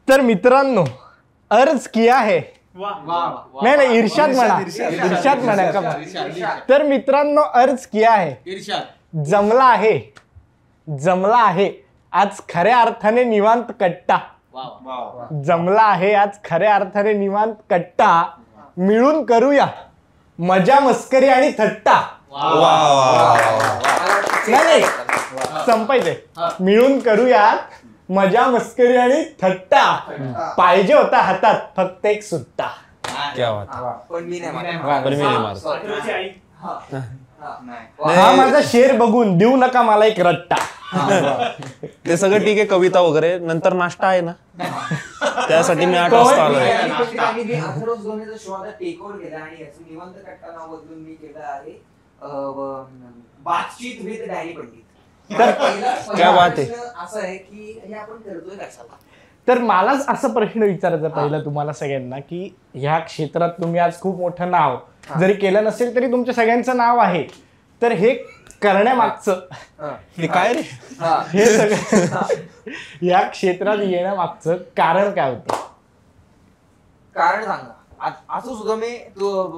तर मित्रांनो अर्ज किया है नाही नाही इर्शाद म्हणा का तर मित्रांनो अर्ज किया है जमला आहे आज खऱ्या अर्थाने निवांत कट्टा जमला आहे आज खऱ्या अर्थाने निवांत कट्टा मिळून करूया मजा मस्करी आणि थट्टा नाही संपायचंय मिळून करूया मजा मस्करी आणि थट्टा पाहिजे होता हातात फक्त एक सुट्टा क्या बात पण मी नाही हा माझा शेर बघून देऊ नका मला एक रट्टा ते सगळं ठीक आहे कविता वगैरे नंतर नाश्ता आहे ना त्यासाठी मी 8 वाजता आलोय टेक ओव्हर केला आणि याचं निवांत कट्टा नाव बदलून मी केलं आहे बातचीत विथ डॅनी पंडित. क्या बात आहे. असं आहे की हे आपण करतोय कशाला. तर मलाच असा प्रश्न विचारायचा पहिला तुम्हाला सगळ्यांना की ह्या क्षेत्रात तुम्ही आज खूप मोठं नाव जरी केलं नसेल तरी तुमच्या सगळ्यांचं नाव आहे तर हे करण्यामागचं हे काय रे हे सगळं या क्षेत्रात येण्यामागचं कारण काय होतं कारण सांगा असं सुद्धा मी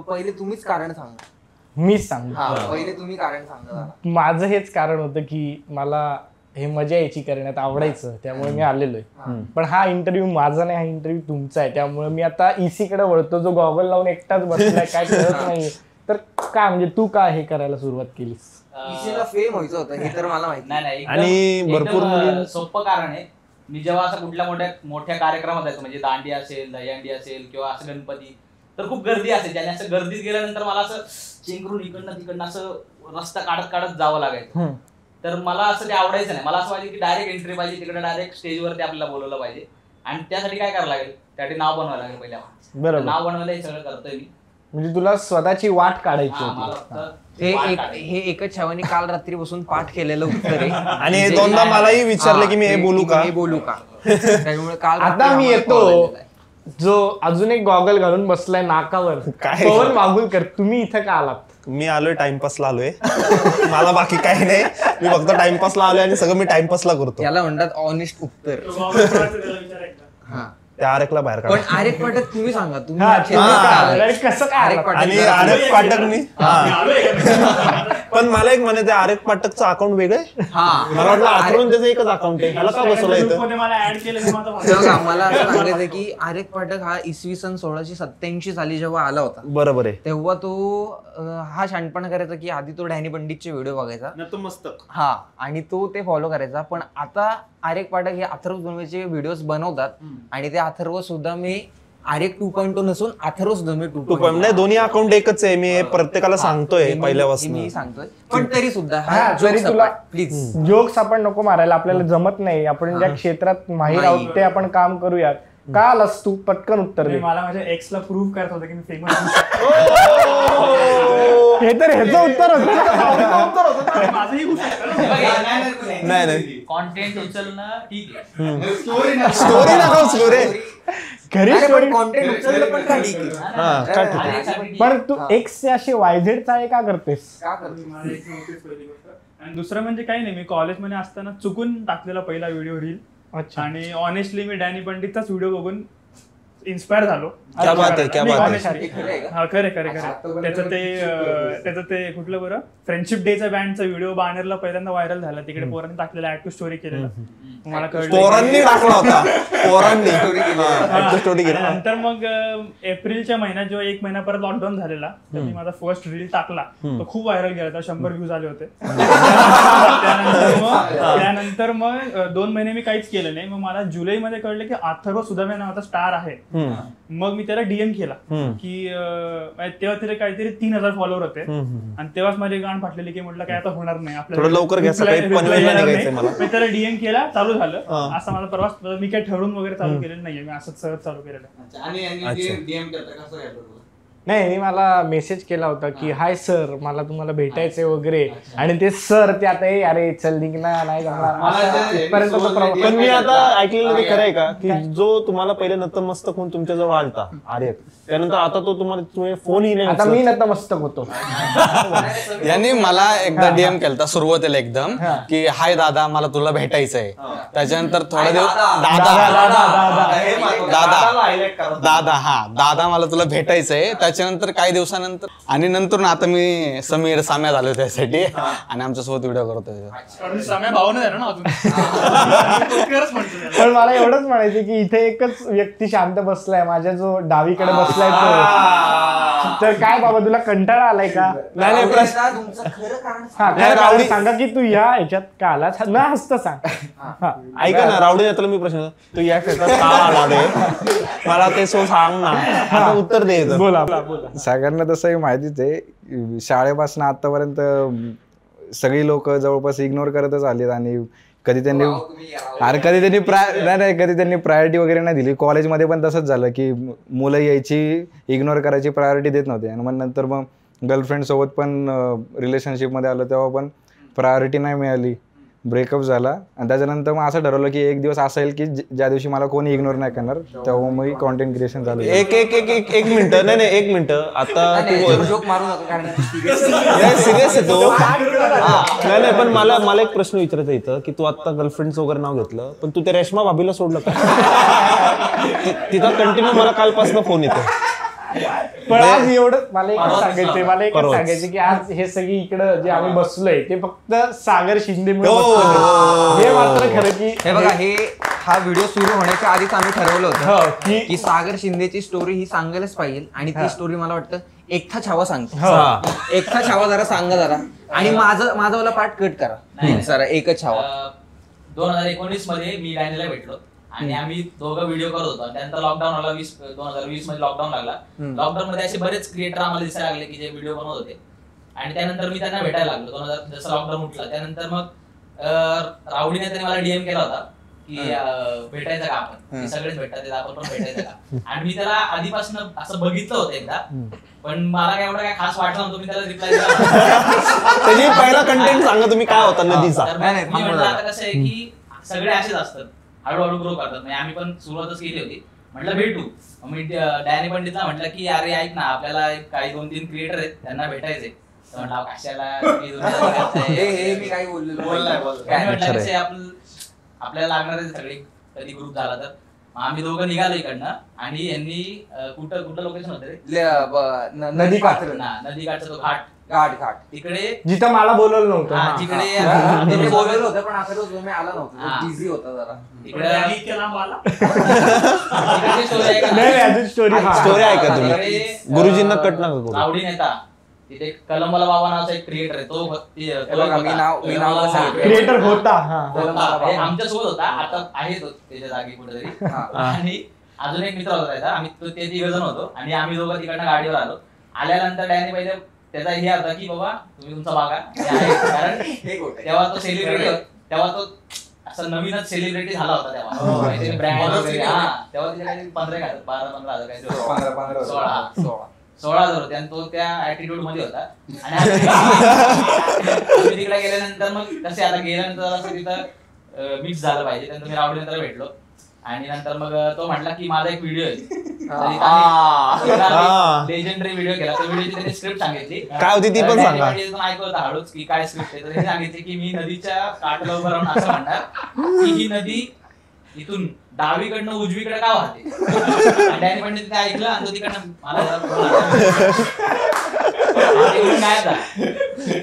पहिले तुम्हीच कारण सांगा मीच सांगू पहिले तुम्ही कारण सांगा. माझं हेच कारण होतं की मला हे मजा यायची करण्यात आवडायचं त्यामुळे मी आलेलोय पण हा इंटरव्ह्यू माझा नाही हा इंटरव्ह्यू तुमचा आहे त्यामुळे मी आता ईसी कडे वळतो जो गॉगल लावून एकटाच बसलाय काय करत नाहीये तर काय म्हणजे तू का हे करायला सुरुवात केलीस ईसीला फेम व्हायचं होतं हे तर मला माहिती नाही आणि भरपूर सोपं कारण आहे. मी जेव्हा असं कुठल्या मोठ्या कार्यक्रमात जायचो म्हणजे दांडी असेल दहीहंडी असेल किंवा असं गणपती तर खूप गर्दी असेल आणि असं गर्दीत गेल्यानंतर मला असं चेंगरून इकडनं तिकडनं असं रस्ता काढत जावं लागायचं तर मला असं ते आवडायचं नाही. मला असं पाहिजे की डायरेक्ट एंट्री पाहिजे तिकडे डायरेक्ट स्टेजवरती आपल्याला बोलवलं पाहिजे आणि त्यासाठी काय करावं लागेल त्यासाठी नाव बनवायला लागेल पहिल्या बरोबर नाव बनवायला हे सगळं करतोय मी म्हणजे तुला स्वतःची वाट काढायची होती हे एकच छावानी काल रात्री बसून पाठ केलेलं उत्तर आहे आणि दोनदा मलाही विचारलं की मी हे बोलू का त्यामुळे काल आता मी येतो जो अजून एक गॉगल घालून बसलाय नाकावर पवन मागुलकर तुम्ही इथं का आलात मी आलोय टाइमपासला आलोय मला बाकी काही नाही मी फक्त टाइमपासला आलोय आणि सगळं मी टाइमपासला करतो याला म्हणतात ऑनेस्ट उत्तर. त्या आरेकला बाहेर पण आरेक पाठक तुम्ही सांगा कसं काय आणि आरेक पाठकनी पण मला एक म्हणायचं आरेक पाठकचं अकाउंट वेगळं आहे मला वाटलं अथरून त्याचं एकच अकाउंट आहे ह्याला का बसवलं इथं मला असं सांगायचं की आरेक पाठक हा इसवी सन 1687 साली जेव्हा आला होता बरोबर आहे तेव्हा तो हा शानपणा करायचा की आधी तो डॅनी पंडितचे व्हिडिओ बघायचा मस्त आणि तो ते फॉलो करायचा पण आता आरेक पाठक हे अथर्व धर्मेचे व्हिडिओ बनवतात आणि ते अथर्व सुद्धा मी आरेक 2.0 नसून अथर्व सुद्धा मी 2.0 नाही दोन्ही अकाउंट एकच आहे मी प्रत्येकाला सांगतोय पहिल्यापासून मी सांगतोय पण तरी सुद्धा जरी तुला प्लीज जोक्स आपण नको मारायला आपल्याला जमत नाही आपण ज्या क्षेत्रात माहीर आहोत ते आपण काम करूयात का आलास तू पटकन उत्तर दे. मला माझ्या एक्सला प्रूव्ह करत होतं की मी फेमस हे तर ह्याचं उत्तर होतं माझंही नाही कॉन्टेंट उचलणं ठीक आहे स्टोरी नका उचलू रे घरी कॉन्टेंट उचललं पण का ठीक आहे पण तू एक्सचे असे वायझेड चाळे का करतेस आणि दुसरं म्हणजे काही नाही मी कॉलेजमध्ये असताना चुकून टाकलेला पहिला व्हिडिओ रील आणि ऑनेस्टली मी डॅनी पंडितचाच व्हिडिओ बघून इन्स्पायर झालो. खरे त्याचं ते कुठलं बरं फ्रेंडशिप डेचा बँडचा व्हिडिओ बॅनरला पहिल्यांदा व्हायरल झाला तिकडे पोरांनी टाकलेला ऍड टू स्टोरी केलेला मला कळलं. नंतर मग एप्रिलच्या महिन्यात जेव्हा 1 महिना परत लॉकडाऊन झालेला तर मी माझा फर्स्ट रील टाकला तो खूप व्हायरल गेला तर 100 व्ह्यूज आले होते. त्यानंतर मग 2 महिने मी काहीच केलं नाही. मग मला जुलैमध्ये कळलं की अथर्व सुदामे नावाचा स्टार आहे. मग मी त्याला डीएम केला की तेव्हा तिथे काहीतरी 3000 फॉलोअर होते आणि तेव्हाच माझी गाण फाटलेली की म्हटलं काय आता होणार नाही आपल्याला लवकर मी त्याला डीएम केला चालू झालं. असा माझा प्रवास मी काही ठरवून वगैरे चालू केलेलं नाहीये मी असंच सहज चालू केलेलं. नाही मी मला मेसेज केला होता की हाय सर मला तुम्हाला भेटायचंय वगैरे आणि ते सर ते आता अरे चल निघ ना नाही जमणार. पण मी आता ऐकलेलं ते खरं आहे का की जो तुम्हाला पहिले नतमस्तक होऊन तुमच्या जवळ आलता अरे त्यानंतर आता तो तुम्हाला फोनही नाही आता मी नतमस्तक होतो. यांनी मला एकदा डीएम केलता सुरुवातीला एकदम की हाय दादा मला तुला भेटायचंय त्याच्यानंतर थोडा दिवस दादा कलेक्ट करा. दादा मला तुला भेटायचंय. त्याच्यानंतर काही दिवसानंतर आणि नंतर ना आता मी समीर साम्या झालो त्यासाठी आणि आमच्यासोबत व्हिडिओ करतोय. कारण समय भावना आहे ना अजून. पण मला एवढंच म्हणायचं की इथे एकच व्यक्ती शांत बसलाय, माझ्या जो डावीकडे बसलाय तो. तर काय बाबा तुला कंटाळा आलाय का? नाही तुमचं खरं कारण हा खरं कारण सांगा की तू या ह्याच्यात का आलास, न हसता सांग. हा. ऐका ना रावडी तुला मी प्रश्न तू या क्षेत्रात का आला रे? मला ते सो सांग ना, आता उत्तर दे. बोला बोला. सगळ्यांना तसंही माहितीच आहे, शाळेपासून आतापर्यंत सगळी लोक जवळपास इग्नोर करतच आलीत आणि कधी त्यांनी कधी त्यांनी प्रायोरिटी वगैरे नाही दिली. कॉलेजमध्ये पण तसंच झालं की मुलं यायची, इग्नोर करायची, प्रायोरिटी देत नव्हते. आणि मग नंतर मग गर्लफ्रेंड सोबत पण रिलेशनशिपमध्ये आलं तेव्हा पण प्रायोरिटी नाही मिळाली, ब्रेकअप झाला. आणि त्याच्यानंतर मग असं ठरवलं की एक दिवस असा येईल की ज्या दिवशी मला कोणी इग्नोर नाही करणार, तेव्हा मग कॉन्टेंट क्रिएशन झालं. एक मिनिट एक मिनिट आता तू जोक मारू नका कारण सिरियस आहे तो. नाही पण मला एक प्रश्न विचारायचा इथं की तू आता गर्लफ्रेंडचं वगैरे नाव घेतलं, पण तू त्या रेश्मा भाभीला सोडलं का? तिथं कंटिन्यू मला कालपासून फोन येतो. पण आज एवढं मला एक सांगायचं की आज हे सगळी इकडं जे आम्ही बसलोय ते फक्त सागर शिंदेमुळे बसलोय. हे मात्र खरं की हे बघा, हा व्हिडिओ सुरू होण्याच्या आधीच आम्ही ठरवलं होतं की सागर शिंदेची स्टोरी ही सांगायलाच पाहिजे. आणि ती स्टोरी मला वाटतं एकथा छावा सांगतो. एकथा छावा जरा सांगा जरा, आणि माझा वाला पार्ट कट करा जरा. एकच छावा. 2019 मध्ये मी डॅनीला भेटलो आणि आम्ही दोघं व्हिडिओ करत होतो. त्यानंतर लॉकडाऊन आला, 2020 मध्ये लॉकडाऊन लागला. लॉकडाऊन मध्ये असे बरेच क्रिएटर आम्हाला दिसायला लागले की जे व्हिडिओ बनवत होते. आणि त्यानंतर मी त्यांना भेटायला लागलो. 2000 जसं लॉकडाऊन उठला त्यानंतर मग रावडीने त्यांनी मला डीएम केला होता की भेटायचं का आपण, सगळेच भेटतात आपण पण भेटायचं का. आणि मी त्याला आधीपासून असं बघितलं होतं एकदा, पण मला काय एवढं काय खास वाटलं नव्हतं. मी त्याला रिप्लाय दिला. त्याची पहिला कंटेंट सांगा तुम्ही काय होता नदीचा. मी म्हटलं आता कसं आहे की सगळे असेच असतात, हळूहळू ग्रो करतात. म्हणजे आम्ही पण सुरुवातच केली होती. म्हटलं भेटू. मी डॅनी पंडितला म्हटलं की अरे ऐक ना, आपल्याला काही 2-3 क्रिएटर आहेत त्यांना भेटायचे. म्हटलं कशाला मी काही बोललोय, आपल्याला लागणार आहे सगळे कधी ग्रुप झाला तर. आम्ही दोघं निघालो इकडनं आणि यांनी कुठं लोकेशन होतं रे, नदी नदीकाठचा तो घाट तिकडे जिथं मला बोलवलं नव्हतं, तिकडे बोलवलं होतं पण आता तुम्ही आला नव्हता, बिझी होता जरा. स्टोरी ऐका तुम्ही, गुरुजींना कट नका करू. रावडी नेता तिथे कलमवाला बाबा नावाचा एक क्रिएटर आहे, तो क्रिएटर होता. आमच्या सोबत होता, आता आहे तो त्याच्या जागी कुठेतरी. आणि अजून एक मित्र होता त्याचा, आम्ही ते 3 जण होतो आणि आम्ही दोघं तिकडनं गाडीवर आलो. आल्यानंतर डॅनी पहिले त्याचा हे होता की बाबा तुम्ही तुमचा बघा, कारण तेव्हा तो सेलिब्रिटी, तेव्हा तो असं नवीनच सेलिब्रिटी झाला होता तेव्हा. ब्रँड वगैरे तेव्हा तिथे काही 12-15 हजार काही 16,000 होते आणि तो त्या ऍटिट्यूड मध्ये होता. आणि तिकडे गेल्यानंतर मग कसे आता गेल्यानंतर असं तिथं मिक्स झालं पाहिजे. त्यानंतर मी रावडीनंतर भेटलो आणि नंतर मग तो म्हटला की माझा एक व्हिडिओ आहे, लेजेंडरी व्हिडिओ केला. तो व्हिडिओची त्यांनी स्क्रिप्ट सांगितली, काय होती ती पण सांगा. ऐकलं होतं हळूच की काय स्क्रिप्ट आहे. तर त्यांनी सांगितले की मी नदीच्या काठाला उभं राहून असं म्हणणार की ही नदी इथून डावीकडनं उजवीकडे का वाहते. डॅनी पंडित ते ऐकलं आणि तो तिकडनं मला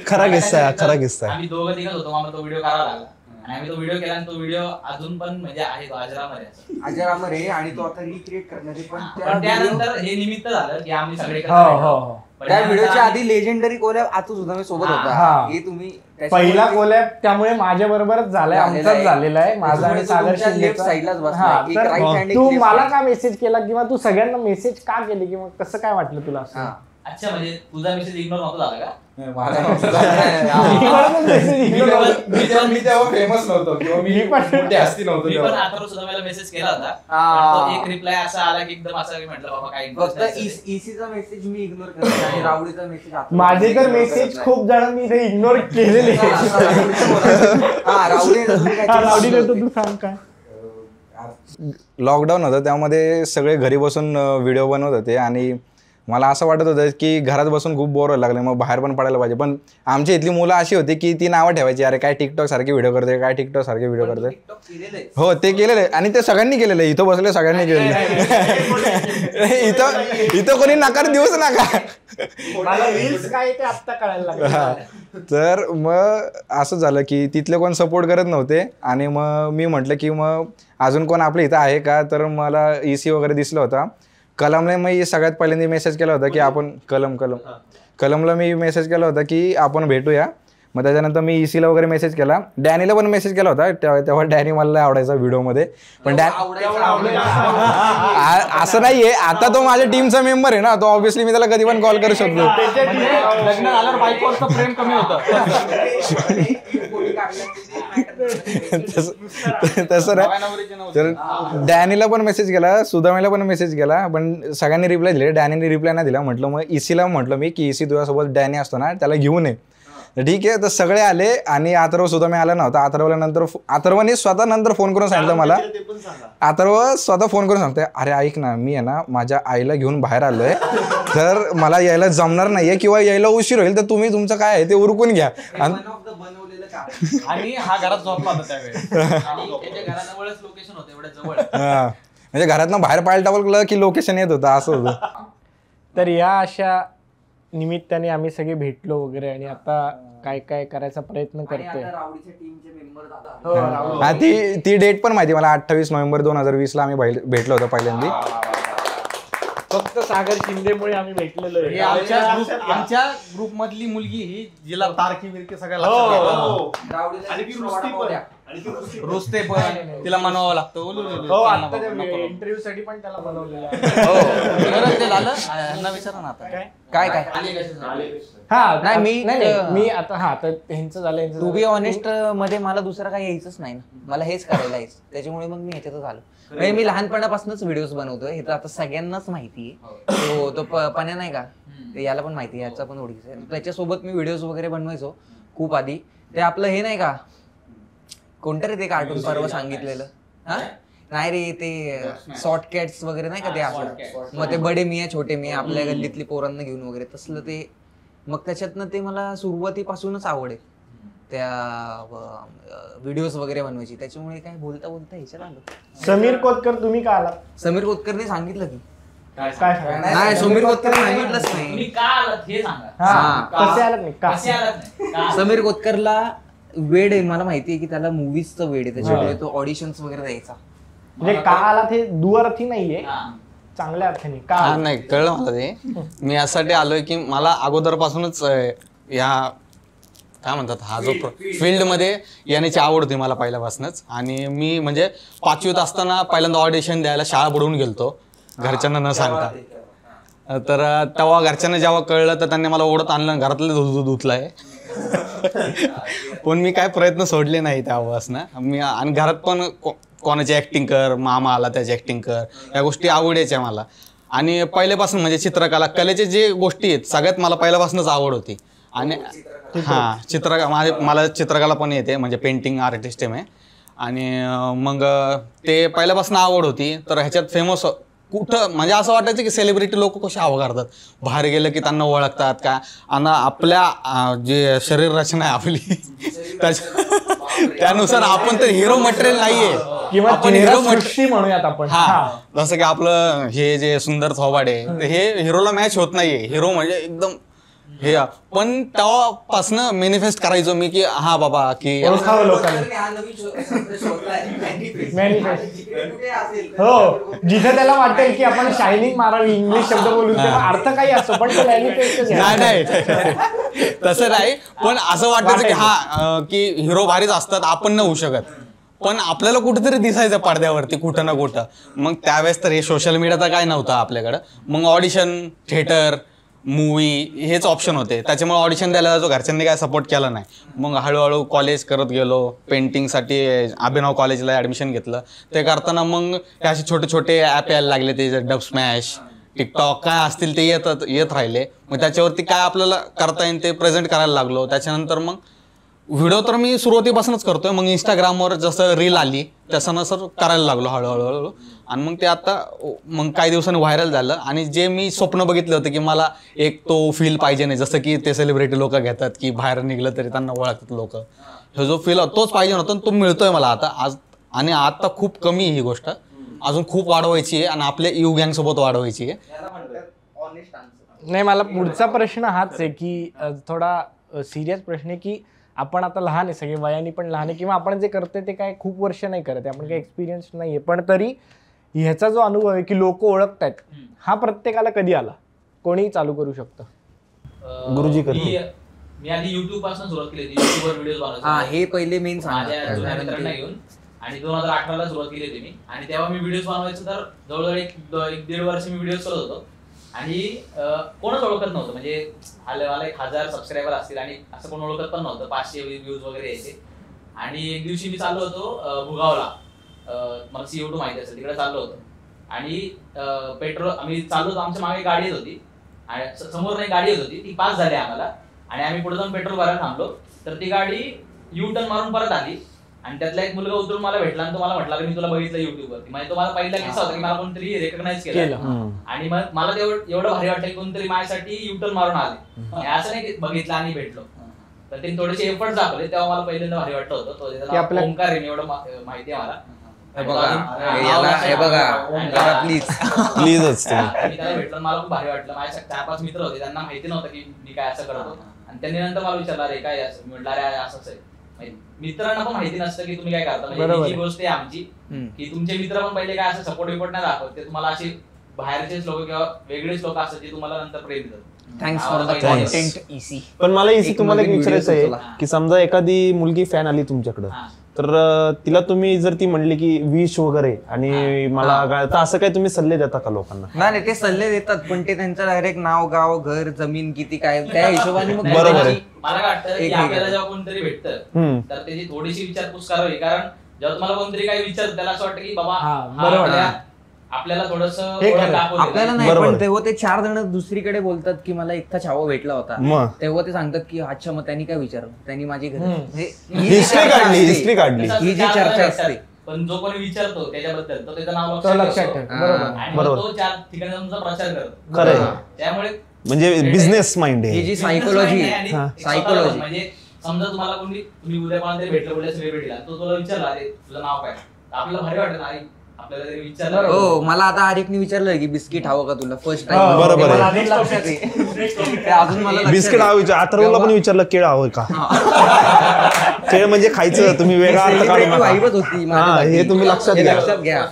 खरा किस्सा आम्ही दोघं तिघच होतो, आम्हाला तो व्हिडिओ करावा लागला. आणि आम्ही तो व्हिडिओ केला आणि तो व्हिडिओ अजून पण म्हणजे आहे, तो अजरामर आहे आणि तो आता रिक्रिएट करणार आहे. पण त्यानंतर हे निमित्त झालं की आम्ही सगळे त्या व्हिडिओच्या आधी लेजेंडरी कोलॅब आतू सुद्धा मी सोबत होता. हे तुम्ही पहिला कोलॅब त्यामुळे माझ्या बरोबरच झालाय, आमचाच झालेला आहे, माझा आणि सागर शिंदेचा. तू मला का मेसेज केला किंवा तू सगळ्यांना मेसेज का केली किंवा कसं काय वाटलं तुला असं? अच्छा, म्हणजे तुझा मेसेज इग्नोर नव्हता झाला का? मी तेव्हा फेमस नव्हतो किंवा मी मोठी हस्ती नव्हतो. मी पण आता सुद्धा मला मेसेज केला होता, एक रिप्लाय असा आला की एकदम असं म्हटलं बाबा काही फक्त ईसीचा मेसेज मी इग्नोर करतो आणि रावडीचा मेसेज माझे तर मेसेज खूप जणांनी इथे इग्नोर केलेले. रावडीने तू सांग काय. लॉकडाऊन होतं त्यामध्ये सगळे घरी बसून व्हिडिओ बनवत होते आणि मला असं वाटत होतं की घरात बसून खूप बोर व्हायला लागले, मग बाहेर पण पडायला पाहिजे. पण आमची इथली मुलं अशी होती की ती नावं ठेवायची, अरे काय टिकटॉक सारखे व्हिडिओ करते, काय टिकटॉक सारखे व्हिडिओ करते. हो ते केलेलं आहे आणि ते सगळ्यांनी केलेलं आहे, इथं बसले सगळ्यांनी केलेलं आहे. इथं कोणी नकार देऊच नका. मला रील्स काय ते आत्ता कळायला लागलं. तर मग असं झालं की तिथले कोण सपोर्ट करत नव्हते आणि मग मी म्हटलं की मग अजून कोण आपल्या इथं आहे का, तर मला EC वगैरे दिसला होता. कलमला मी सगळ्यात पहिल्यांदा मेसेज केला होता की आपण कलमला मी मेसेज केला होता की आपण भेटूया. मग त्याच्यानंतर मी ECला वगैरे मेसेज केला, डॅनीला पण मेसेज केला होता. तेव्हा डॅनी मला आवडायचा व्हिडिओमध्ये, पण असं नाहीये, आता तो माझ्या टीमचा मेंबर आहे ना, तो ऑब्व्हियसली मी त्याला कधी पण कॉल करू शकतो. लग्न झाल्यावर बायकोवरचं प्रेम कमी होतं. तसं नाही. तर डॅनीला पण मेसेज केला, सुदामेला पण मेसेज केला, पण सगळ्यांनी रिप्लाय दिले. डॅनीने रिप्लाय नाही दिला. म्हटलं मग ECला म्हटलं मी की EC तुझ्यासोबत डॅनी असतो ना, त्याला घेऊन ये. ठीक आहे. तर सगळे आले आणि अथर्व सुद्धा मी आला नव्हता. अथर्वने स्वतः नंतर फोन करून सांगितलं मला. अथर्व स्वतः फोन करून सांगतोय, अरे ऐक ना, मी आहे ना माझ्या आईला घेऊन बाहेर आलोय, तर मला यायला जमणार नाहीये किंवा यायला उशीर होईल, तर तुम्ही तुमचं काय आहे ते उरकून घ्या. आणि हा घरात झोपला होता त्यावेळेस, त्याच्या घराजवळच लोकेशन होतं, एवढ्या जवळ. म्हणजे घरातनं बाहेर पाहायला टाकलं की लोकेशन येत होतं, असं होतं. तर या अशा निमित्ताने आम्ही सगळे भेटलो वगैरे आणि आता काय काय करायचा प्रयत्न करतोय. हा ती डेट पण माहिती मला, 28 नोव्हेंबर 2020ला आम्ही भेटलो होतो पहिल्यांदा. फक्त सागर शिंदेमुळे आम्ही भेटलेलो आहे. आमच्या ग्रुप मधली मुलगी ही जिला तारखी बिरकी सगळ्या रुसते, पण तिला म्हणावं लागतं. इंटरव्ह्यू साठी पण त्याला बनवलेलं विचारा ना आता काय मी आता. हा तर ह्यांचं झालं. टू बी ऑनेस्ट मध्ये मला दुसरं काही यायचंच नाही ना, मला हेच करायला यायचं, त्याच्यामुळे मग मी ह्याच्यातच आलो. म्हणजे मी लहानपणापासूनच व्हिडिओज बनवतोय, हे तर आता सगळ्यांनाच माहिती आहे. तो पण्या नाही का, याला पण माहिती आहे, याचा पण ओळखीचा आहे. त्याच्यासोबत मी व्हिडिओज वगैरे बनवायचो खूप आधी. ते आपलं हे नाही का, कोणतं रे ते कार्टून परवा सांगितलेलं, हा नाही रे, ते शॉर्ट कॅट्स वगैरे नाही का ते असं, मग ते बडे मिया छोटे मिया आपल्या गल्लीतली पोरांना घेऊन वगैरे तसलं ते. मग त्याच्यातनं ते मला सुरुवातीपासूनच आवड आहे त्या व्हिडिओज वगैरे बनवायची, त्याच्यामुळे काय बोलता ह्याच्यात आलं. समीर कोतकर तुम्ही का आलात? समीर कोतकरने सांगितलं की काय नाही, समीर कोतकर सांगितलंच नाही. कसे आलात नाही का? समीर कोतकरला वेड आहे, मला माहितीये की त्याला मूवीजचं वेड आहे, त्याच्यामुळे तो ऑडिशन्स वगैरे द्यायचा. म्हणजे का आलात हे दुअर्थी नाहीये, चांगल्या अर्थाने का नाही कळलं मला ते. मी यासाठी आलोय की मला अगोदरपासूनच या काय म्हणतात, हा जो फील्डमध्ये येण्याची आवड होती मला पहिल्यापासूनच. आणि मी म्हणजे 5वीत असताना पहिल्यांदा ऑडिशन द्यायला शाळा बुडवून गेलतो घरच्यांना न सांगता. तर तेव्हा घरच्यांना जेव्हा कळलं तर त्यांनी मला ओढत आणलं, घरातलं दूध धुतलंय. पण मी काय प्रयत्न सोडले नाही तेव्हापासून. मी आणि घरात पण कोणाची ऍक्टिंग कर, मामा आला त्याची ऍक्टिंग कर, या गोष्टी आवडायच्या मला. आणि पहिल्यापासून म्हणजे चित्रकला, कलेचे जे गोष्टी आहेत सगळ्यात मला पहिल्यापासूनच आवड होती. आणि मला चित्रकला पण येते, म्हणजे पेंटिंग आर्टिस्ट आहे मी. आणि मग ते पहिल्यापासून आवड होती. तर ह्याच्यात फेमस कुठं म्हणजे असं वाटायचं की सेलिब्रिटी लोक कसे अवघडतात, बाहेर गेलं की त्यांना ओळखतात का. आणि आपल्या जे शरीर रचना आहे आपली त्यानुसार आपण तर हिरो मटेरियल नाहीये, आपण हिरो म्हणूयात आपण. हा, जसं की आपलं हे जे सुंदर थोबाड आहे हे हिरोला मॅच होत नाहीये. हिरो म्हणजे एकदम हे. पण तेव्हापासून मॅनिफेस्ट करायचो मी की हा बाबा की ओळखावं लोकांनी. हो, जिथे त्याला वाटेल की आपण शायनिंग मारावी, इंग्लिश शब्द बोलून, तेव्हा अर्थ काही असतो, पण तो मॅनिफेस्ट नाही तसं नाही. पण असं वाटायचं की हा की हिरो भारीच असतात, आपण नाही होऊ शकत. पण आपल्याला कुठेतरी दिसायचं पडद्यावरती कुठं ना कुठं. मग त्यावेळेस तर हे सोशल मीडिया तर काय नव्हतं आपल्याकडं. मग ऑडिशन, थिएटर, मूवी हेच ऑप्शन होते. त्याच्यामुळे ऑडिशन द्यायला जायचो, घरच्यांनी काय सपोर्ट केला नाही. मग हळूहळू कॉलेज करत गेलो. पेंटिंगसाठी अभिनव कॉलेजला ॲडमिशन घेतलं. ते करताना मग हे असे छोटे छोटे ॲप यायला लागले, ते डब स्मॅश, टिकटॉक काय असतील ते येत राहिले. मग त्याच्यावरती काय आपल्याला करता येईल ते प्रेझेंट करायला लागलो. त्याच्यानंतर मग व्हिडिओ तर मी सुरुवातीपासूनच करतोय, मग इंस्टाग्रामवर जसं रील आली तसं सर करायला लागलो हळूहळू. आणि मग ते आता मग काही दिवसांनी व्हायरल झालं. आणि जे मी स्वप्न बघितलं होतं की मला एक तो फील पाहिजे नाही, जसं की ते सेलिब्रिटी लोक घेतात की बाहेर निघलं तरी त्यांना ओळखतात लोक, हे जो फील तोच पाहिजे होता तो मिळतोय मला आता आज. आणि आता खूप कमी ही गोष्ट, अजून खूप वाढवायची आहे आणि आपल्या यू गँग सोबत वाढवायची आहे. नाही, मला पुढचा प्रश्न हाच आहे की थोडा सिरियस प्रश्न आहे की आपण आता लहान आहे, सगळे वयाने पण लहान आहे, किंवा आपण जे करतोय ते काय खूप वर्ष नाही करत आहे, आपण काही एक्सपिरियन्स नाही आहे, पण तरी ह्याचा जो अनुभव आहे की लोक ओळखतायत, हा प्रत्येकाला कधी आला? कोणीही चालू करू शकतं. गुरुजी मी आधी युट्यूब पासून सुरुवात केली होती, युट्यूबवर व्हिडिओ बनवायचे हे पहिले मेन माझ्या जुन्या मित्रांना घेऊन. आणि 2018ला सुरुवात केली होती मी. आणि तेव्हा मी व्हिडिओ बनवायचो तर जवळजवळ एक दीड वर्ष मी व्हिडिओ करत होतो. आणि कोणच ओळखत नव्हतं, म्हणजे मला 1000 सबस्क्रायबर असतील आणि असं कोण ओळखत पण नव्हतं, 500 व्ह्यूज वगैरे यायचे. आणि एक दिवशी मी चाललो होतो भुगावला, मला CO2 माहिती असेल, तिकडे चाललो होतो. आणि पेट्रोल आम्ही चाललो होतो, आमच्या मागे गाडी येत होती आणि समोर नाही गाडी येत होती, ती पास झाली आम्हाला. आणि आम्ही पुढे जाऊन पेट्रोल भरायला थांबलो, तर ती गाडी U-टर्न मारून परत आली. आणि त्यातला एक मुलगा उतरून मला भेटला आणि तो मला म्हटला की मी तुला बघितलं युट्यूबवरती. म्हणजे तो मला पहिला किस्सा होता की मला कोणतरी रेकग्नाइज केलं. आणि मग मला एवढं भारी वाटलं की कोणतरी माझ्यासाठी U-टर्न मारून आले, असं नाही की बघितलं आणि भेटलो. तर ते थोडेसे एफर्ट दाखवले, तेव्हा मला पहिल्यांदा भारी वाटलं होतं. तो त्याचा ओंकार आहे, एवढं माहिती आहे मला. प्लीजच मी त्याला भेटलो, मला खूप भारी वाटलं. माझ्या 4-5 मित्र होते, त्यांना माहिती नव्हतं की मी काय असं करतो. आणि त्यांनी नंतर मला विचारलं अरे काय असं, मी म्हटलं अरे असंच आहे. मित्रांना पण माहिती नसतं की तुम्ही काय करता. म्हणजे ही गोष्ट आहे आमची की तुमचे मित्र पण पहिले काय असं सपोर्ट विपोर्ट नाही दाखवत, ते तुम्हाला असे बाहेरचेच लोक किंवा वेगळेच लोक असतात जे तुम्हाला नंतर प्रेम देतात. थँक्स फॉर द कॉन्टेंट इसी. पण मला इसी तुम्हाला एक विचारायचं आहे की समजा एखादी मुलगी फॅन आली तुमच्याकडं, तर तिला तुम्ही जर ती म्हणली की विश वगैरे आणि मला, तर असं काय तुम्ही सल्ले देता का लोकांना? नाही, ते सल्ले देतात, पण ते त्यांचं डायरेक्ट नाव, गाव, घर, जमीन किती काय त्या हिशोबाने मग बरोबर आहे. मला काय वाटतं की आपल्याला जेव्हा कोणतरी भेटतं तर त्याची थोडीशी विचारपूस करावी. कारण जेव्हा तुम्हाला कोणतरी काही विचारतं त्याला असं वाटतं की बाबा आपल्याला थोडस आपल्याला नाही, पण तेव्हा ते 4 जण दुसरीकडे बोलतात की मला एकटा छावा भेटला होता, तेव्हा ते सांगतात की अच्छा मग त्यांनी काय विचारलं, त्यांनी माझी हिस्ट्री काढली, ही जी चर्चा असते. पण जो कोणी विचारतो त्याच्याबद्दल तो त्याचं नाव लक्षात ठेव, तो 4 ठिकाणी तुमचा प्रचार करतो. खरं, त्यामुळे म्हणजे बिझनेस माइंड आहे, ही जी सायकोलॉजी सायकोलॉजी. म्हणजे समजा तुम्हाला तुम्ही उद्या कोणाला तरी भेटलं कुठल्या सेलिब्रिटीला, तो तुला विचारला अरे तुझं नाव काय, आपल्याला भारी वाटत नाही आपल्याला तरी विचारलं. हो, मला आता आरेकने विचारलं की बिस्किट हवं का तुला फर्स्ट टाइम. बरोबर आहे, अजून मला बिस्किट हवं विचार. अथर्वला पण विचारलं केळ हवं का, केळ म्हणजे खायचं, तुम्ही वेगळा अर्थ काढू नका. वाईबच होती, हे तुम्ही लक्षात घ्या.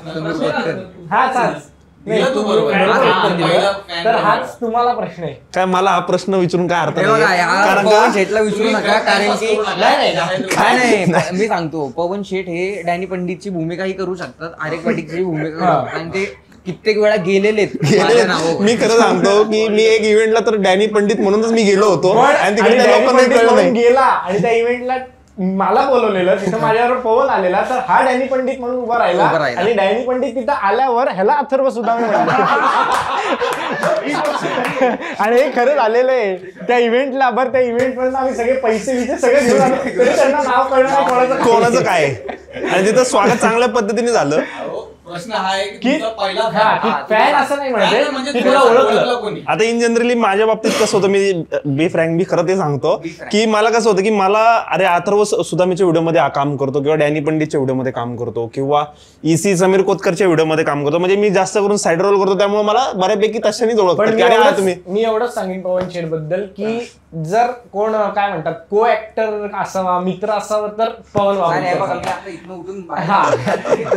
तर हाच तुम्हाला प्रश्न आहे काय? मला हा प्रश्न विचारून काय अर्थ नाही, कारण पवन शेठला विचारू नका, कारण की नाही, मी सांगतो पवन शेठ हे डॅनी पंडितची भूमिकाही करू शकतात, आरेक पाटीलची भूमिका करू शकतात, आणि ते कित्येक वेळा गेलेले. मी खरं सांगतो की मी एक इव्हेंटला तर डॅनी पंडित म्हणूनच मी गेलो होतो आणि तिकडे त्या लोकांना कळलं नाही. गेला आणि त्या इव्हेंटला मला बोलवलेलं, तिथं माझ्यावर पवन आलेला, तर हा डॅनी पंडित म्हणून उभा राहिला. आणि डॅनी पंडित तिथं आल्यावर ह्याला अथर्व सुदामे म्हणलं. आणि हे खरंच आलेलं आहे त्या इव्हेंटला. बरं, त्या इव्हेंट पर्यंत आम्ही सगळे पैसे सगळे घेऊन आलो, तरी त्यांना नाव कळलं नाही कोणाचं काय. आणि तिथं स्वागत चांगल्या पद्धतीने झालं. प्रश्न हा आहे की फॅन असं नाही म्हणते तुला ओळखलं. आता इन जनरली माझ्या बाबतीत कसं होतं, मी फ्रँक मी खरं ते सांगतो की मला कसं होतं की मला अरे अथर्व सुदामेच्या व्हिडिओमध्ये काम करतो किंवा डॅनी पंडितच्या व्हिडिओमध्ये काम करतो किंवा इसी समीर कोतकरच्या व्हिडिओमध्ये काम करतो, म्हणजे मी जास्त करून साईड रोल करतो, त्यामुळे मला बऱ्यापैकी तशानीच ओळखतात. तुम्ही मी एवढंच सांगेन पवन शेठ बद्दल की जर कोण काय म्हणतात को ऍक्टर असावा, मित्र असावा तर पवन वागुलकर.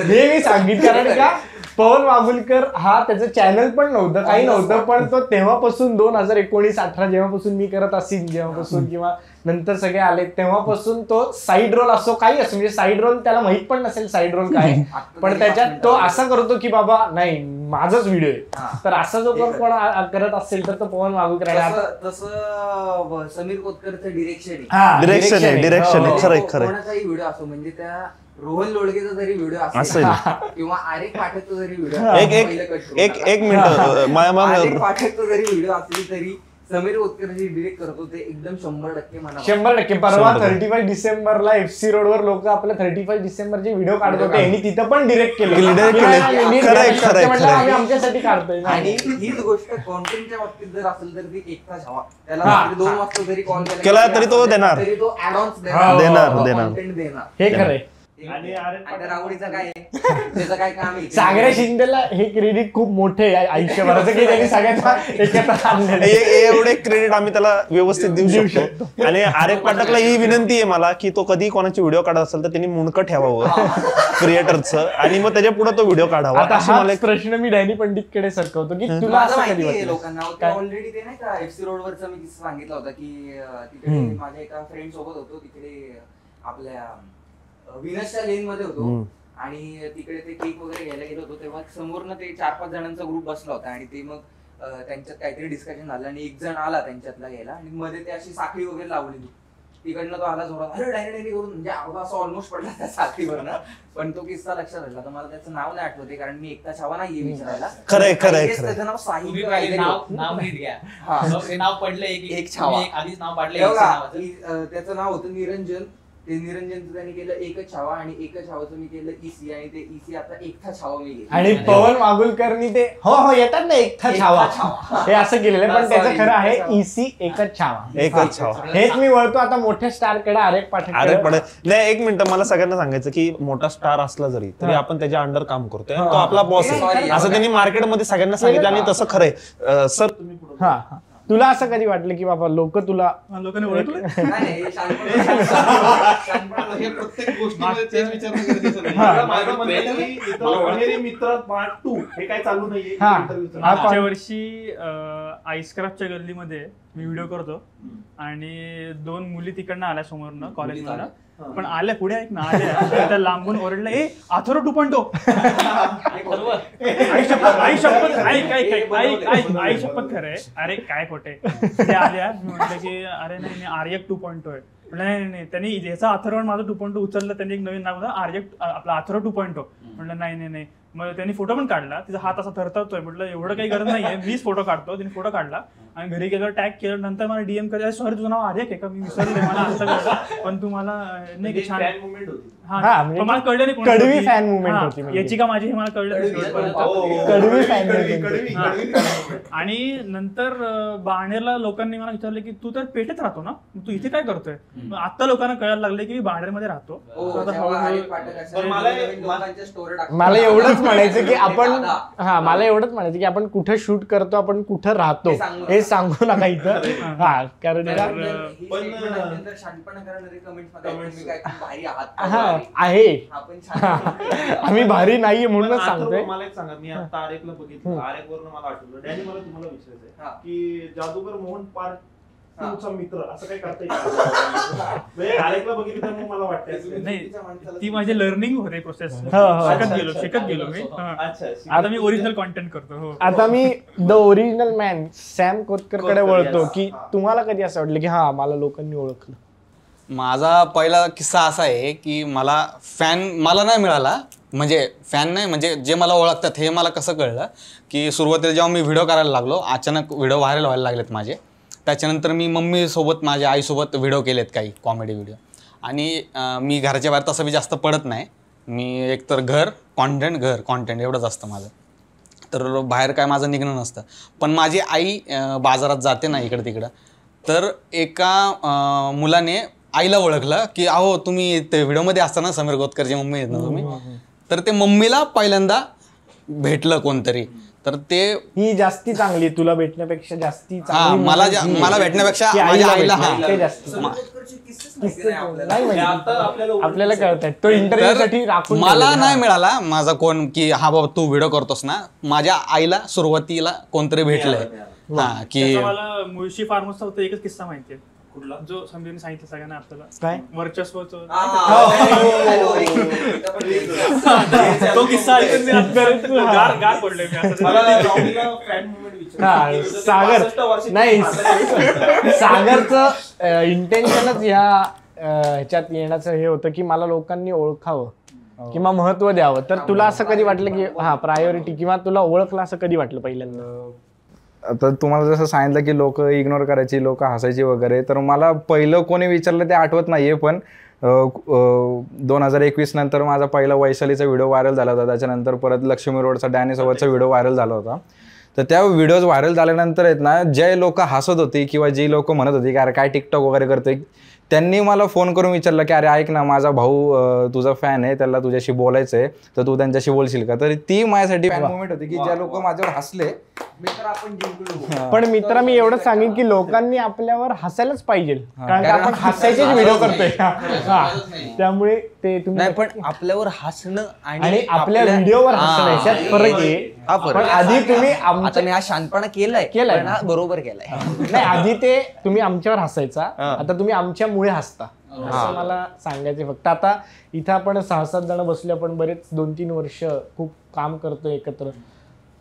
हे मी सांगितलं कारण का पवन वागुलकर हा त्याचं चॅनल पण नव्हतं, काही नव्हतं, पण तो तेव्हापासून 2019-18 जेव्हापासून मी करत असेल, जेव्हापासून किंवा नंतर सगळे आले तेव्हापासून तो साईड रोल असो काही असो, म्हणजे साईड रोल त्याला माहित पण नसेल साईड रोल काय, पण त्याच्यात तो असा करतो की बाबा नाही माझाच व्हिडिओ आहे. तर असा जो कोण करत असेल तर तो पवन वागुलकर आहे. तसं समीर कोतकरचं डिरेक्शन आहे खरं. कोणाचाही व्हिडिओ असो, म्हणजे त्या रोहन लोडगेचा जरी व्हिडिओ असेल किंवा आरेक पाठकचा जरी व्हिडिओ, एक मिनिट आरेक पाठकचा जरी व्हिडिओ असली तरी समीर ओतकर जे डिरेक्ट करतो ते एकदम 100% मनापासून. 100% परवा 31 डिसेंबरला FC रोडवर लोक आपल्या 31 डिसेंबरचे व्हिडिओ काढत होते, यांनी तिथं पण डिरेक्ट केले. आम्ही आमच्यासाठी काढतोय. आणि हीच गोष्ट कॉन्टेंटच्या बाबतीत जर असेल तर ती एकता छावा, त्याला 2 वाजता जरी कॉल केला तरी तो देणार, तरी तो ऍडॉन्स देणार. कॉन्टेंट देणार. हे खरंय. आणि रावडीचं काय आहे, त्याचं काय काम आहे. सागरे शिंदेला हे क्रेडिट खूप मोठे आहे आयुष्यभराचं, की त्यांनी सगळ्यांना एकत्र आणलेलं. एवढे क्रेडिट आम्ही त्याला व्यवस्थित देऊ शकतो. आणि आरेख पाठकला ही विनंती आहे मला की तो कधी कोणाची व्हिडिओ काढत असेल तर त्यांनी मुंडकं ठेवावं क्रिएटरचं, आणि मग त्याच्या पुढे तो व्हिडिओ काढावा. आता हा एक प्रश्न मी डॅनी पंडितकडे सरकवतो की तुला असं कधी वाटलं लोकांना ऑलरेडी ते नाही का FC रोडवरचा मी किस्सा सांगितला होता की तिकडे माझ्या एका फ्रेंड सोबत होतो, तिकडे आपल्या विनसच्या लेन मध्ये होतो आणि तिकडे ते केक वगैरे घ्यायला गेलो होतो, तेव्हा समोरनं ते 4-5 जणांचा ग्रुप बसला होता आणि ते मग त्यांच्यात काहीतरी डिस्कशन झालं आणि एक जण आला त्यांच्यातला घ्यायला आणि मध्ये ते अशी साखळी वगैरे लावलेली, तिकडनं तो आला जोरात, अरे डायरेक्ट करून, म्हणजे अर्धा असं ऑलमोस्ट पडला त्या साखळीवरनं. पण तो किस्सा लक्षात राहिला, तर मला त्याचं नाव नाही आठवते कारण मी एकता छावा नाहीये विचारायला. खरंय त्याचं नाव साहित्य नाव नीट घ्या. हे नाव पडलं एक छावा, आधीच नाव पाडलं. त्याचं नाव होतं निरंजन. ते निरंजनचं त्यांनी केलं एकच छावा आणि एकच छावाचं मी केलं EC आणि ते EC आता एकथा छावा मी केलं. आणि पवन मागुलकरनी ते हो येतात ना एकथा छावा हे असं केलेलं आहे, पण त्याचं खरं आहे EC एकच छावा. हेच मी वळतो आता मोठ्या स्टार कडे आरेख पाठक. नाही, एक मिनिट, मला सगळ्यांना सांगायचं की मोठा स्टार असला जरी तरी आपण त्याच्या अंडर काम करतोय, तो आपला बॉस आहे असं त्यांनी मार्केटमध्ये सगळ्यांना सांगितलं आणि तसं खरंय. सर तुम्ही पुढे. हा, तुला असं कधी वाटलं की बाबा लोकांनी ओळखलं? प्रत्येक गोष्टीमध्ये तेच विचारणं गरजेचं मित्र पार्ट 2 हे काय चालू नाहीये. मागच्या वर्षी आईसक्राफ्टच्या गल्लीमध्ये मी व्हिडिओ करतो आणि 2 मुली तिकडनं आल्या समोरनं कॉलेजमधनं, पण आल्या पुढे ऐक ना, आल्या त्या लांबून ओरडलं, ए अथर्व 2.0. आई शपथ खरंय, अरे काय खोटे. ते आल्या, मी म्हटलं की अरे नाही आर्यक 2.0 आहे. म्हटलं नाही त्यांनी याचा अथर्व माझं 2.0 उचललं, त्यांनी एक नवीन नाव होतं आर्यक आपला अथर्व 2.0. म्हटलं नाही. मग त्यांनी फोटो पण काढला, तिचा हात असा थरथरतोय. म्हटलं एवढं काही गरज नाहीये, मीच फोटो काढतो. तिने फोटो काढला आणि घरी गेल्यावर टॅग केलं. नंतर मला DM करायला, सॉरी तुझं नाव आर्यक आहे का, मी विसरले, मला असं कळलं, पण तू मला नाही छान मला कळलं नाही कडवी फॅन मुवमेंट होती याची का माझी, हे मला कळलं. आणि नंतर बाणेरला लोकांनी मला विचारलं की तू तर पेठेत राहतो ना, तू इथे काय करतोय. आता लोकांना कळायला लागले की मी बाणेरमध्ये राहतो. मला एवढंच म्हणायचं की आपण कुठे शूट करतो, आपण कुठं राहतो हे सांगू नका इथं. कारण आहे आम्ही भारी नाहीये म्हणूनच सांगतोय. मला एक सांगा, मी आता आरेखला बघितलं, आरेखवरून मला आठवलं, डॅनी मला तुम्हाला विचारायचंय की जादूगर मोहन पार्ट 2 चा मित्र असं काही करता येईल? आरेखला बघितलं तर मग मला वाटतं नाही, ती माझी लर्निंग होते प्रोसेस, शिकत गेलो मी. आता मी ओरिजिनल कॉन्टेंट करतो. आता me the original man Sam Kotkar कडे वळतो की तुम्हाला कधी असं वाटलं की हा मला लोकांनी ओळखलं? माझा पहिला किस्सा असा आहे की मला नाही मिळाला, म्हणजे फॅन नाही, म्हणजे जे मला ओळखतात हे मला कसं कळलं की सुरुवातीला जेव्हा मी व्हिडिओ करायला लागलो, अचानक व्हिडिओ व्हायरल व्हायला लागलेत माझे. त्याच्यानंतर मी मम्मीसोबत माझ्या आईसोबत व्हिडिओ केलेत, काही कॉमेडी व्हिडिओ. आणि मी घराच्या बाहेर तसं बी जास्त पडत नाही, मी एकतर कॉन्टेंट एवढंच असतं माझं, तर बाहेर काय माझं निघणं नसतं. पण माझी आई बाजारात जाते ना इकडं तिकडं, तर एका मुलाने आईला ओळखलं की अहो तुम्ही ते व्हिडिओमध्ये असताना समीर कोतकरची मम्मी आहेत ना तुम्ही. तर ते मम्मीला पहिल्यांदा भेटलं कोणतरी, तर ते ही जास्ती चांगली तुला भेटण्यापेक्षा जास्ती मला भेटण्यापेक्षा माझ्या आईला आपल्याला कळत तो इंटरव्ह्यू साठी राखून मला नाही मिळाला माझा कोण की हा बाबा तू व्हिडिओ करतोस ना. माझ्या आईला सुरुवातीला कोणतरी भेटलंय. की मला मुळशी फार्मसचा होता एकच किस्सा माहितीये, जो समीरने सांगितलं सगळ्यांना आपल्याला, काय वर्चस्वचं तो किस्सा ऐकून गार पडलोय मी. सागरचं इंटेन्शनच ह्याच्यात येण्याचं हे होतं की मला लोकांनी ओळखावं किंवा महत्व द्यावं. तर तुला असं कधी वाटलं की हा प्रायोरिटी, किंवा तुला ओळखलं असं कधी वाटलं पहिल्यांदा? आता तुम्हाला जसं सांगितलं की लोक इग्नोर करायची, लोक हसायची वगैरे, तर मला पहिलं कोणी विचारलं ते आठवत नाहीये, पण 2021 नंतर माझा पहिला वैशालीचा व्हिडिओ व्हायरल झाला होता. त्याच्यानंतर परत लक्ष्मी रोडचा डॅनी सोबतचा व्हिडिओ व्हायरल झाला होता. तर त्या व्हिडिओज व्हायरल झाल्यानंतर आहेत ना, जे लोक हसत होती किंवा जी लोक म्हणत होती की अरे काय टिकटॉक वगैरे करतोय, त्यांनी मला फोन करून विचारलं की अरे ऐक ना, माझा भाऊ तुझा फॅन आहे, त्याला तुझ्याशी बोलायचं आहे, तर तू त्यांच्याशी बोलशील का. तर ती माझ्यासाठी फॅन मोमेंट होती की ज्या लोक माझ्यावर हसले. पण मित्रा मी एवढं सांगेन की लोकांनी आपल्यावर हसायलाच पाहिजे, कारण की आपण हसायचेच व्हिडिओ करतोय. त्यामुळे ते तुम्ही नाही, पण आपल्यावर हसणं आणि आपल्या व्हिडिओवर हसणं याच्यात फरक आहे. पण आधी तुम्ही आता मी हा शांतपणा केलाय पण हा बरोबर केलाय. नाही, आधी ते तुम्ही आमच्यावर हसायचा, आता तुम्ही आमच्यामुळे हसता, असं मला सांगायचे. फक्त आता इथं आपण 6-7 जण बसले, आपण बरेच 2-3 वर्ष खूप काम करतोय एकत्र,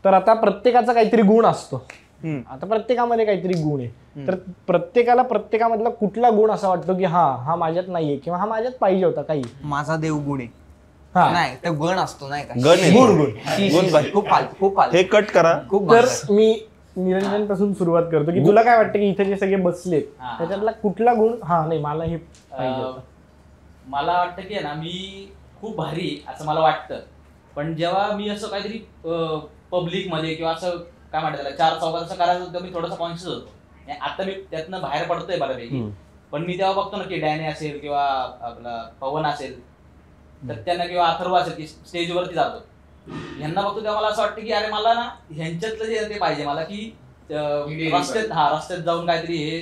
तर आता प्रत्येकाचा काहीतरी गुण असतो. आता प्रत्येकामध्ये काहीतरी गुण आहे, तर प्रत्येकामधला कुठला गुण असा वाटतो की हा माझ्यात नाहीये किंवा हा माझ्यात पाहिजे होता. काही माझा देवगुण आहे, नाही तर गण असतो नाही का, गुण खूप हे कट करा. तर मी निरंजन पासून सुरुवात करतो की तुला काय वाटतं की इथे जे सगळे बसलेत त्याच्यातला कुठला गुण नाही मला हे पाहिजे होता. मला वाटतं की ना मी खूप भारी असं मला वाटतं, पण जेव्हा मी असं काहीतरी पब्लिक मध्ये किंवा असं काय म्हणतात त्याला 4 चौकात असं करायचं होतं, मी थोडासा कॉन्शियस होतो. आता मी त्यातनं बाहेर पडतोय बऱ्यापैकी, पण मी तेव्हा बघतो ना की डॅनी असेल किंवा आपला पवन असेल, तर त्यांना किंवा अथर्व असेल की स्टेजवरती जातो, ह्यांना बघतो तेव्हा मला असं वाटतं की अरे मला ना ह्यांच्यातलं जे ते पाहिजे मला, की रस्त्यात जाऊन काहीतरी हे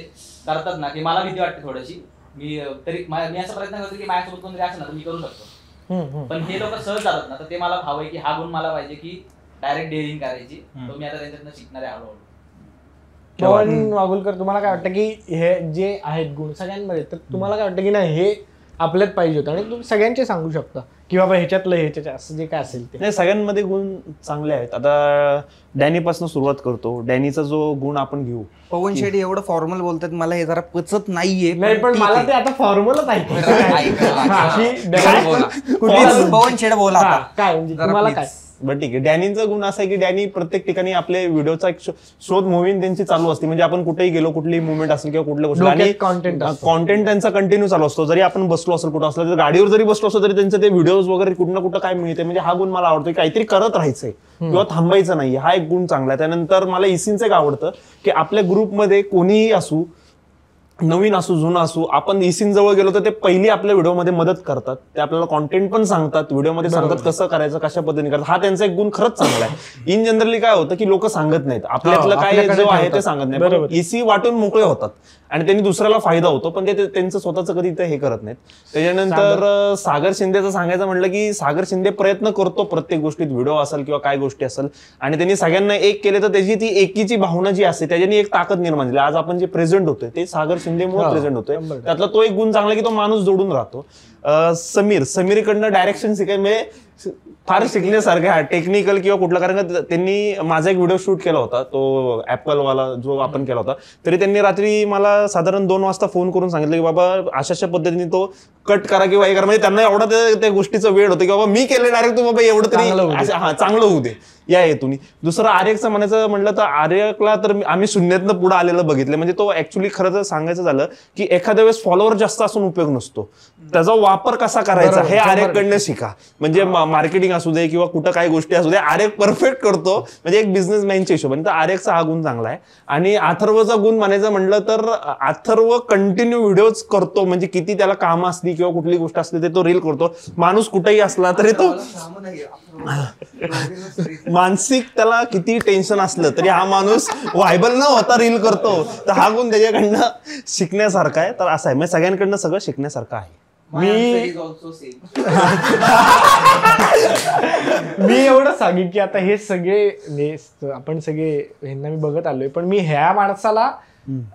करतात ना की मला भीती वाटते थोडीशी. मी असा प्रयत्न करतो की माझ्यासोबत कोणतरी असं ना तर मी करू शकतो, पण हे लोक सहज जातात ना, तर ते मला हवंय की हा गुण मला पाहिजे की डायरेक्ट डेअरिंग करायची. तो मी आता त्यांच्यातनं शिकणार आहे हळूहळू. पवन वागुलकर, तुम्हाला काय वाटतं की हे जे आहेत गुण सगळ्यांमध्ये, तर तुम्हाला काय वाटतं की नाही हे आपल्यात पाहिजे होतं आणि तुम्ही सगळ्यांचे सांगू शकता की बाबा ह्याच्यातलं असं जे काय असेल ते. नाही, सगळ्यांमध्ये गुण चांगले आहेत. आता डॅनीपासून सुरुवात करतो. डॅनीचा जो गुण आपण घेऊ. पवन शेट्टी एवढं फॉर्मल बोलतात, मला हे जरा पचत नाहीये. नाही, पण मला ते आता फॉर्मलच आहे. पवन शेट्टी बोला काय म्हणजे तुम्हाला काय. बरं ठीक आहे. डॅनीचा गुण असा आहे की डॅनी प्रत्येक ठिकाणी आपल्या व्हिडिओचा एक शोध मोहीम त्यांची चालू असते. म्हणजे आपण कुठेही गेलो, कुठलीही मुवमेंट असेल किंवा कुठल्या गोष्टी, आणि कॉन्टेंट त्यांचा कंटिन्यू चालू असतो. जरी आपण बसलो असेल कुठं असलं, तर गाडीवर जरी बसलो असलो तरी त्यांचे ते व्हिडिओज वगैरे कुठं ना कुठं काय मिळते. म्हणजे हा गुण मला आवडतो, काहीतरी करत राहायचंय किंवा थांबायचं नाही, हा एक गुण चांगला आहे. त्यानंतर मला इसींचं एक आवडतं की आपल्या ग्रुपमध्ये कोणीही असू, नवीन असू जुना असू, आपण इसीन जवळ गेलो तर ते पहिली आपल्या व्हिडिओमध्ये मदत करतात. ते आपल्याला कॉन्टेंट पण सांगतात, व्हिडिओमध्ये सांगतात कसं करायचं, कशा पद्धतीने करतात. हा त्यांचा एक गुण खरंच चांगला आहे. इन जनरली काय होतं की लोक सांगत नाहीत, आपल्यातलं काय जो आहे ते सांगत नाही, इसी वाटून मोकळे होतात आणि त्यांनी दुसऱ्याला फायदा होतो, पण ते त्यांचं स्वतःचं कधी हे करत नाहीत. त्याच्यानंतर सागर शिंदेचं सांगायचं म्हटलं की सागर शिंदे प्रयत्न करतो प्रत्येक गोष्टीत, व्हिडिओ असेल किंवा काय गोष्टी असेल, आणि त्यांनी सगळ्यांना एक केले तर त्याची ती एकीची भावना जी असते त्याच्यानी एक ताकद निर्माण झाली. आज आपण जे प्रेझेंट होतोय ते सागर शिंदेमुळे प्रेझेंट होतोय. त्यातला तो एक गुण चांगला की तो माणूस जोडून राहतो. समीरकडनं डायरेक्शन म्हणजे फार शिकण्यासारखं आहे, टेक्निकल किंवा कुठला. कारण त्यांनी माझा एक व्हिडिओ शूट केला होता, तो ऍपलवाला जो आपण केला होता, तरी त्यांनी रात्री मला साधारण 2 वाजता फोन करून सांगितलं की बाबा अशा पद्धतीने तो कट करा किंवा हे करा. म्हणजे त्यांना एवढा त्या गोष्टीचा वेळ होतं की बाबा मी केलं डायरेक्ट, तू बाबा एवढं तरी चांगलं होऊ दे या हेतून. दुसरं आर्यकचं म्हणायचं म्हटलं तर आर्यकला तर आम्ही शून्यातनं पुढे आलेलं बघितलं. म्हणजे तो ऍक्च्युली खरं तर सांगायचं झालं की एखाद्या वेळेस फॉलोअर जास्त असून उपयोग नसतो, त्याचा वापर कसा करायचा हे आर्यककडनं शिका. म्हणजे मार्केटिंग असू दे किंवा कुठं काही गोष्टी असू दे, आर्यक परफेक्ट करतो. म्हणजे एक बिझनेसमॅनच्या हिशोबाने तर आर्यकचा हा गुण चांगला आहे. आणि अथर्वचा गुण म्हणायचं म्हटलं तर अथर्व कंटिन्यू व्हिडिओज करतो. म्हणजे किती त्याला कामं असली किंवा कुठली गोष्ट असली ते तो रील करतो. माणूस कुठेही असला तरी तो मानसिक त्याला किती टेन्शन असलं तरी हा माणूस व्हायबल न होता रील करतो. तर हा गुण त्याच्याकडनं शिकण्यासारखा आहे. तर असं आहे, म्हणजे सगळ्यांकडनं सगळं शिकण्यासारखं आहे. मी एवढं सांगेन की आता हे सगळे आपण सगळे ह्यांना मी बघत आलोय, पण मी ह्या माणसाला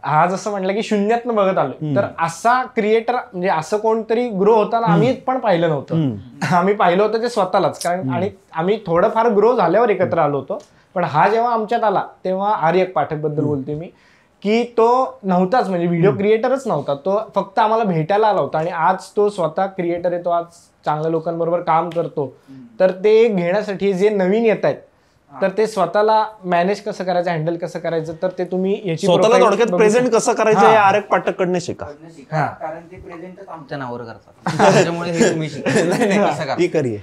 आज असं म्हटलं की शून्यातनं बघत आलोय. तर असा क्रिएटर म्हणजे असं कोणतरी ग्रो होताना आम्ही पण पाहिलं नव्हतं. आम्ही पाहिलं होतं ते स्वतःलाच, कारण आणि आम्ही थोडंफार ग्रो झाल्यावर एकत्र आलो होतो. पण हा जेव्हा आमच्यात आला तेव्हा आर्यक पाठक बद्दल बोलते मी, की तो नव्हताच, म्हणजे व्हिडिओ क्रिएटरच नव्हता, तो फक्त आम्हाला भेटायला आला होता. आणि आज तो स्वतः क्रिएटर आहे, तो आज चांगल्या लोकांबरोबर काम करतो. तर ते घेण्यासाठी जे नवीन येत आहेत तर ते स्वतःला मॅनेज कसं करायचं, हँडल कसं करायचं, तर ते तुम्ही याची स्वतःला profile थोडक्यात बघू प्रेझेंट शकता. कसं करायचं हे आरेख पाठककडनं शिका. कारण ते प्रेझेंटच आमच्या नावावर करतात त्याच्यामुळे हे तुम्ही शिका. कसं करा. ती करी.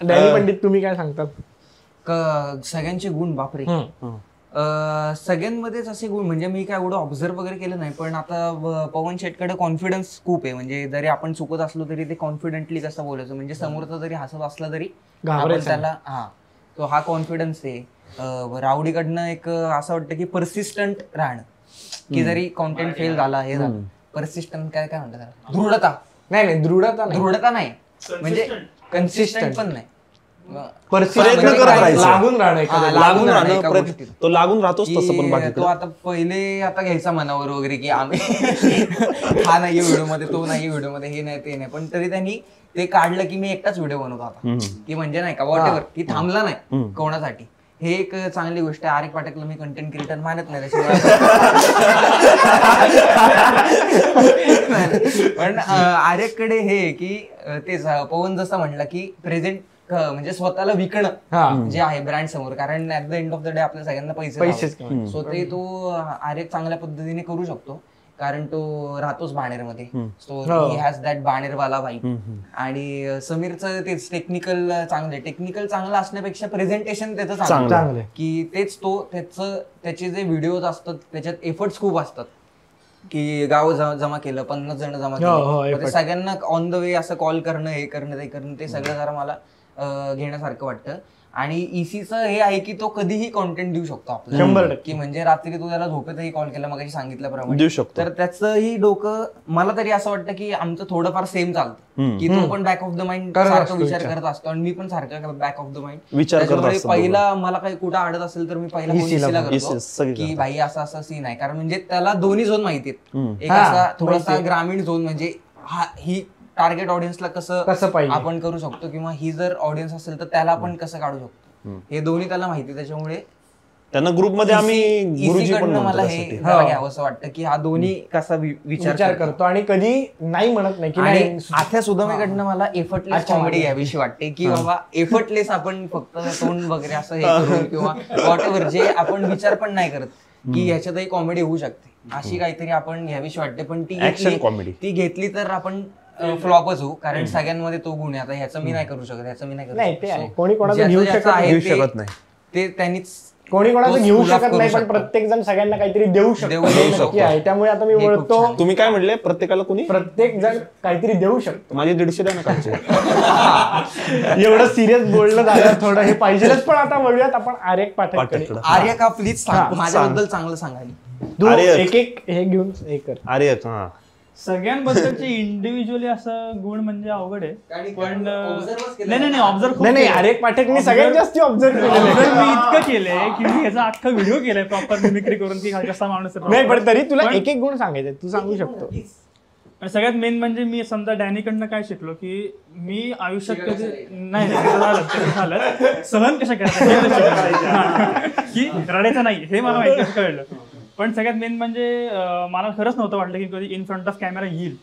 डॅनी पंडित तुम्ही काय सांगतात? सगळ्यांचे गुण बापरे. सगळ्यांमध्येच असे गुण म्हणजे मी काय एवढं ऑब्झर्व वगैरे केलं नाही, पण आता पवन शेटकडे कॉन्फिडन्स खूप आहे. म्हणजे जरी आपण चुकत असलो तरी ते कॉन्फिडेंटली कसं बोलायचं, म्हणजे समोरचा जरी हसत असला तरी आपण त्याला तो हा कॉन्फिडन्स आहे. रावडीकडनं एक असं वाटतं की परसिस्टंट राहणं, की जरी कॉन्टेंट फेल झाला हे झालं, परसिस्टंट काय काय म्हणतात त्याला, दृढता नाही दृढता नाही म्हणजे कन्सिस्टंट पण नाही, प्रयत्न करत राहायचं. लागून राहणं लागून राहणं एका प्रयत्न. गोष्टीत. तो लागून राहतोच तसं, पण बाकी तो आता पहिले आता घ्यायचा मनावर वगैरे की आम्ही हा नाही व्हिडिओ मध्ये, तो नाही व्हिडिओ मध्ये, हे नाही ते नाही, पण तरी त्यांनी ते काढलं की मी एकटाच व्हिडिओ बनवतो आता, की म्हणजे नाही का वॉटेवर, की थांबला नाही कोणासाठी. हे एक चांगली गोष्ट आहे. आरेख पाठकला मी कंटेंट क्रिएटर मानत नाही पण आरेखकडे हे की तेच पवन जसं म्हणलं की प्रेझेंट म्हणजे स्वतःला विकणं जे आहे ब्रँड समोर, कारण at the end of the day आपल्या सगळ्यांना पैसे सो ते तो आरेख चांगल्या पद्धतीने करू शकतो, कारण तो राहतोच बाणेरमध्ये. सो ही हॅज दॅट बाणेरवाला वाईब. आणि समीरचं तेच टेक्निकल चांगलं असण्यापेक्षा प्रेझेंटेशन त्याचं चांगलं, की तेच त्याचे जे व्हिडिओज असतात त्याच्यात एफर्ट्स खूप असतात, की गाव जमा केलं, 50 जण जमा केले, सगळ्यांना ऑन द वे असं कॉल करणं, हे करणं, ते करणं, ते सगळं जरा मला घेण्यासारखं वाटतं. आणि ईसीचं हे आहे की तो कधीही कॉन्टेंट देऊ शकतो आपल्याला, 100%. की म्हणजे रात्री तू त्याला झोपेतही कॉल केला मग सांगितल्याप्रमाणे देऊ शकतो. तर त्याचंही डोकं मला तरी असं वाटतं की आमचं थोडंफार सेम चालतं, की तो पण बॅक ऑफ द माइंड सारखं विचार करत असतो आणि मी पण सारखं बॅक ऑफ द माइंड विचार करत असतो. पहिला मला काही कुठं अडत असेल तर मी पहिला ईसीला करतो की भाई असा असा सीन आहे, कारण म्हणजे त्याला दोन्ही झोन माहिती आहेत. एक असा थोडासा ग्रामीण झोन, म्हणजे ही टार्गेट ऑडियन्सला कसं आपण करू शकतो, किंवा ही जर ऑडियन्स असेल तर त्याला आपण कसं काढू शकतो, हे दोन्ही त्याला माहिती. त्याच्यामुळे त्यांना ग्रुपमध्ये आम्ही गुरुजी पण मला हे घ्यावं असं वाटतं की हा दोन्ही कसा विचार करतो आणि कधी नाही म्हणत नाही की आणि आथ्या सुदामेकडनं मला एफर्टलेस कॉमेडी घ्यावीशी वाटते, की बाबा एफर्टलेस आपण फक्त तोंड वगैरे असं हे करून किंवा वॉट एव्हर जे आपण विचार पण नाही करत की ह्याच्यातही कॉमेडी होऊ शकते, अशी काहीतरी आपण घ्यावीशी वाटते. पण ती घेतली तर आपण फ्लॉपच होऊ, कारण सगळ्यांमध्ये तो गुण आहे. आता ह्याचं मी नाही करू शकत, ह्याचं मी नाही करू शकत, कोणी कोणाचं घेऊ शकत नाही, ते त्यांनीच कोणी कोणाचं घेऊ शकत नाही, पण प्रत्येक जण सगळ्यांना काहीतरी देऊ शकतो. त्यामुळे आता मी बोलतो, तुम्ही काय म्हणले, प्रत्येकाला कोणी प्रत्येक जण काहीतरी देऊ शकतो. माझे 150 द्या ना कालचे. एवढं सिरियस बोलणं झालं थोडं हे पाहिजेच. पण आता बोलूयात आपण आरेख पाठककडे. आर्यका प्लीज माझ्याबद्दल चांगलं सांगाल. एक एक हे घेऊन हे कर. आर्यक सगळ्यांबद्दलचे इंडिव्हिज्युअली असं गुण म्हणजे अवघड आहे, पण नाही ऑब्झर्व नाही आरेख पाठकने सगळ्यात जास्त ऑब्झर्व केलेलं मी इतकं केलंय की मी याचा अख्खा व्हिडिओ केलाय प्रॉपर मिमिक्री करून की कसा माणूस नाही, पण तरी तुला एक एक गुण सांगायचे, तू सांगू शकतो. आणि सगळ्यात मेन म्हणजे मी समजा डॅनीकडनं काय शिकलो, की मी आयुष्यात कधी नाही झालं सहन कशा करायचं की रडायचं नाही, हे मला माहिती कळलं. पण सगळ्यात मेन म्हणजे मला खरंच नव्हतं वाटलं की कधी इन फ्रंट ऑफ कॅमेरा येईल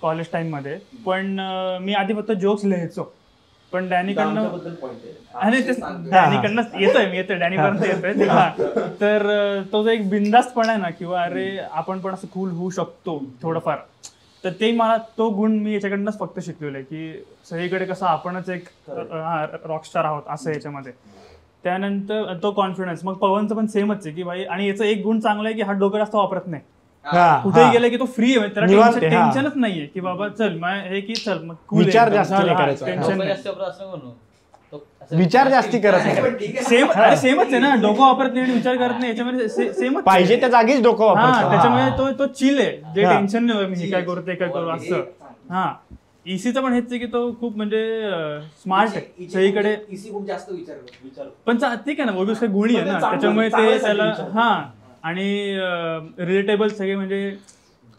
कॉलेज टाइम मध्ये. पण मी आधी फक्त जोक्स लिहायचो, पण डॅनीकडनं येतोय डॅनीपर्यंत येतोय. तर तो जो एक बिंदास्तपणा आहे ना, किंवा अरे आपण पण असं कूल होऊ शकतो थोडंफार, तर ते मला तो गुण मी याच्याकडनंच फक्त शिकलेलं आहे, की सगळीकडे कसं आपणच एक रॉकस्टार आहोत असं याच्यामध्ये. त्यानंतर तो कॉन्फिडन्स, मग पवनचं पण सेमच आहे की भाई, आणि याचा एक गुण चांगला आहे की हा डोकं जास्त वापरत नाही, कुठेही गेलं की तो फ्री आहे, त्याला टेन्शनच नाहीये की बाबा चल हे की चल मग विचार जास्त टेन्शन विचार जास्ती करत नाही. सेमच आहे ना, डोकं वापरत नाही आणि विचार करत नाही, याच्यामध्ये सेमच पाहिजे त्या जागीच डोकं वापरतो. त्याच्यामुळे तो चिल आहे, जे टेन्शन नाही मी हे काय करू ते काय करू असं. हा ईसीचं पण हेच आहे की तो खूप म्हणजे स्मार्ट आहे सगळीकडे, खूप जास्त विचार पण ठीक आहे ना, ओबियस काही गुणी आहे ना, त्याच्यामुळे ते त्याला आणि रिलेटेबल सगळे म्हणजे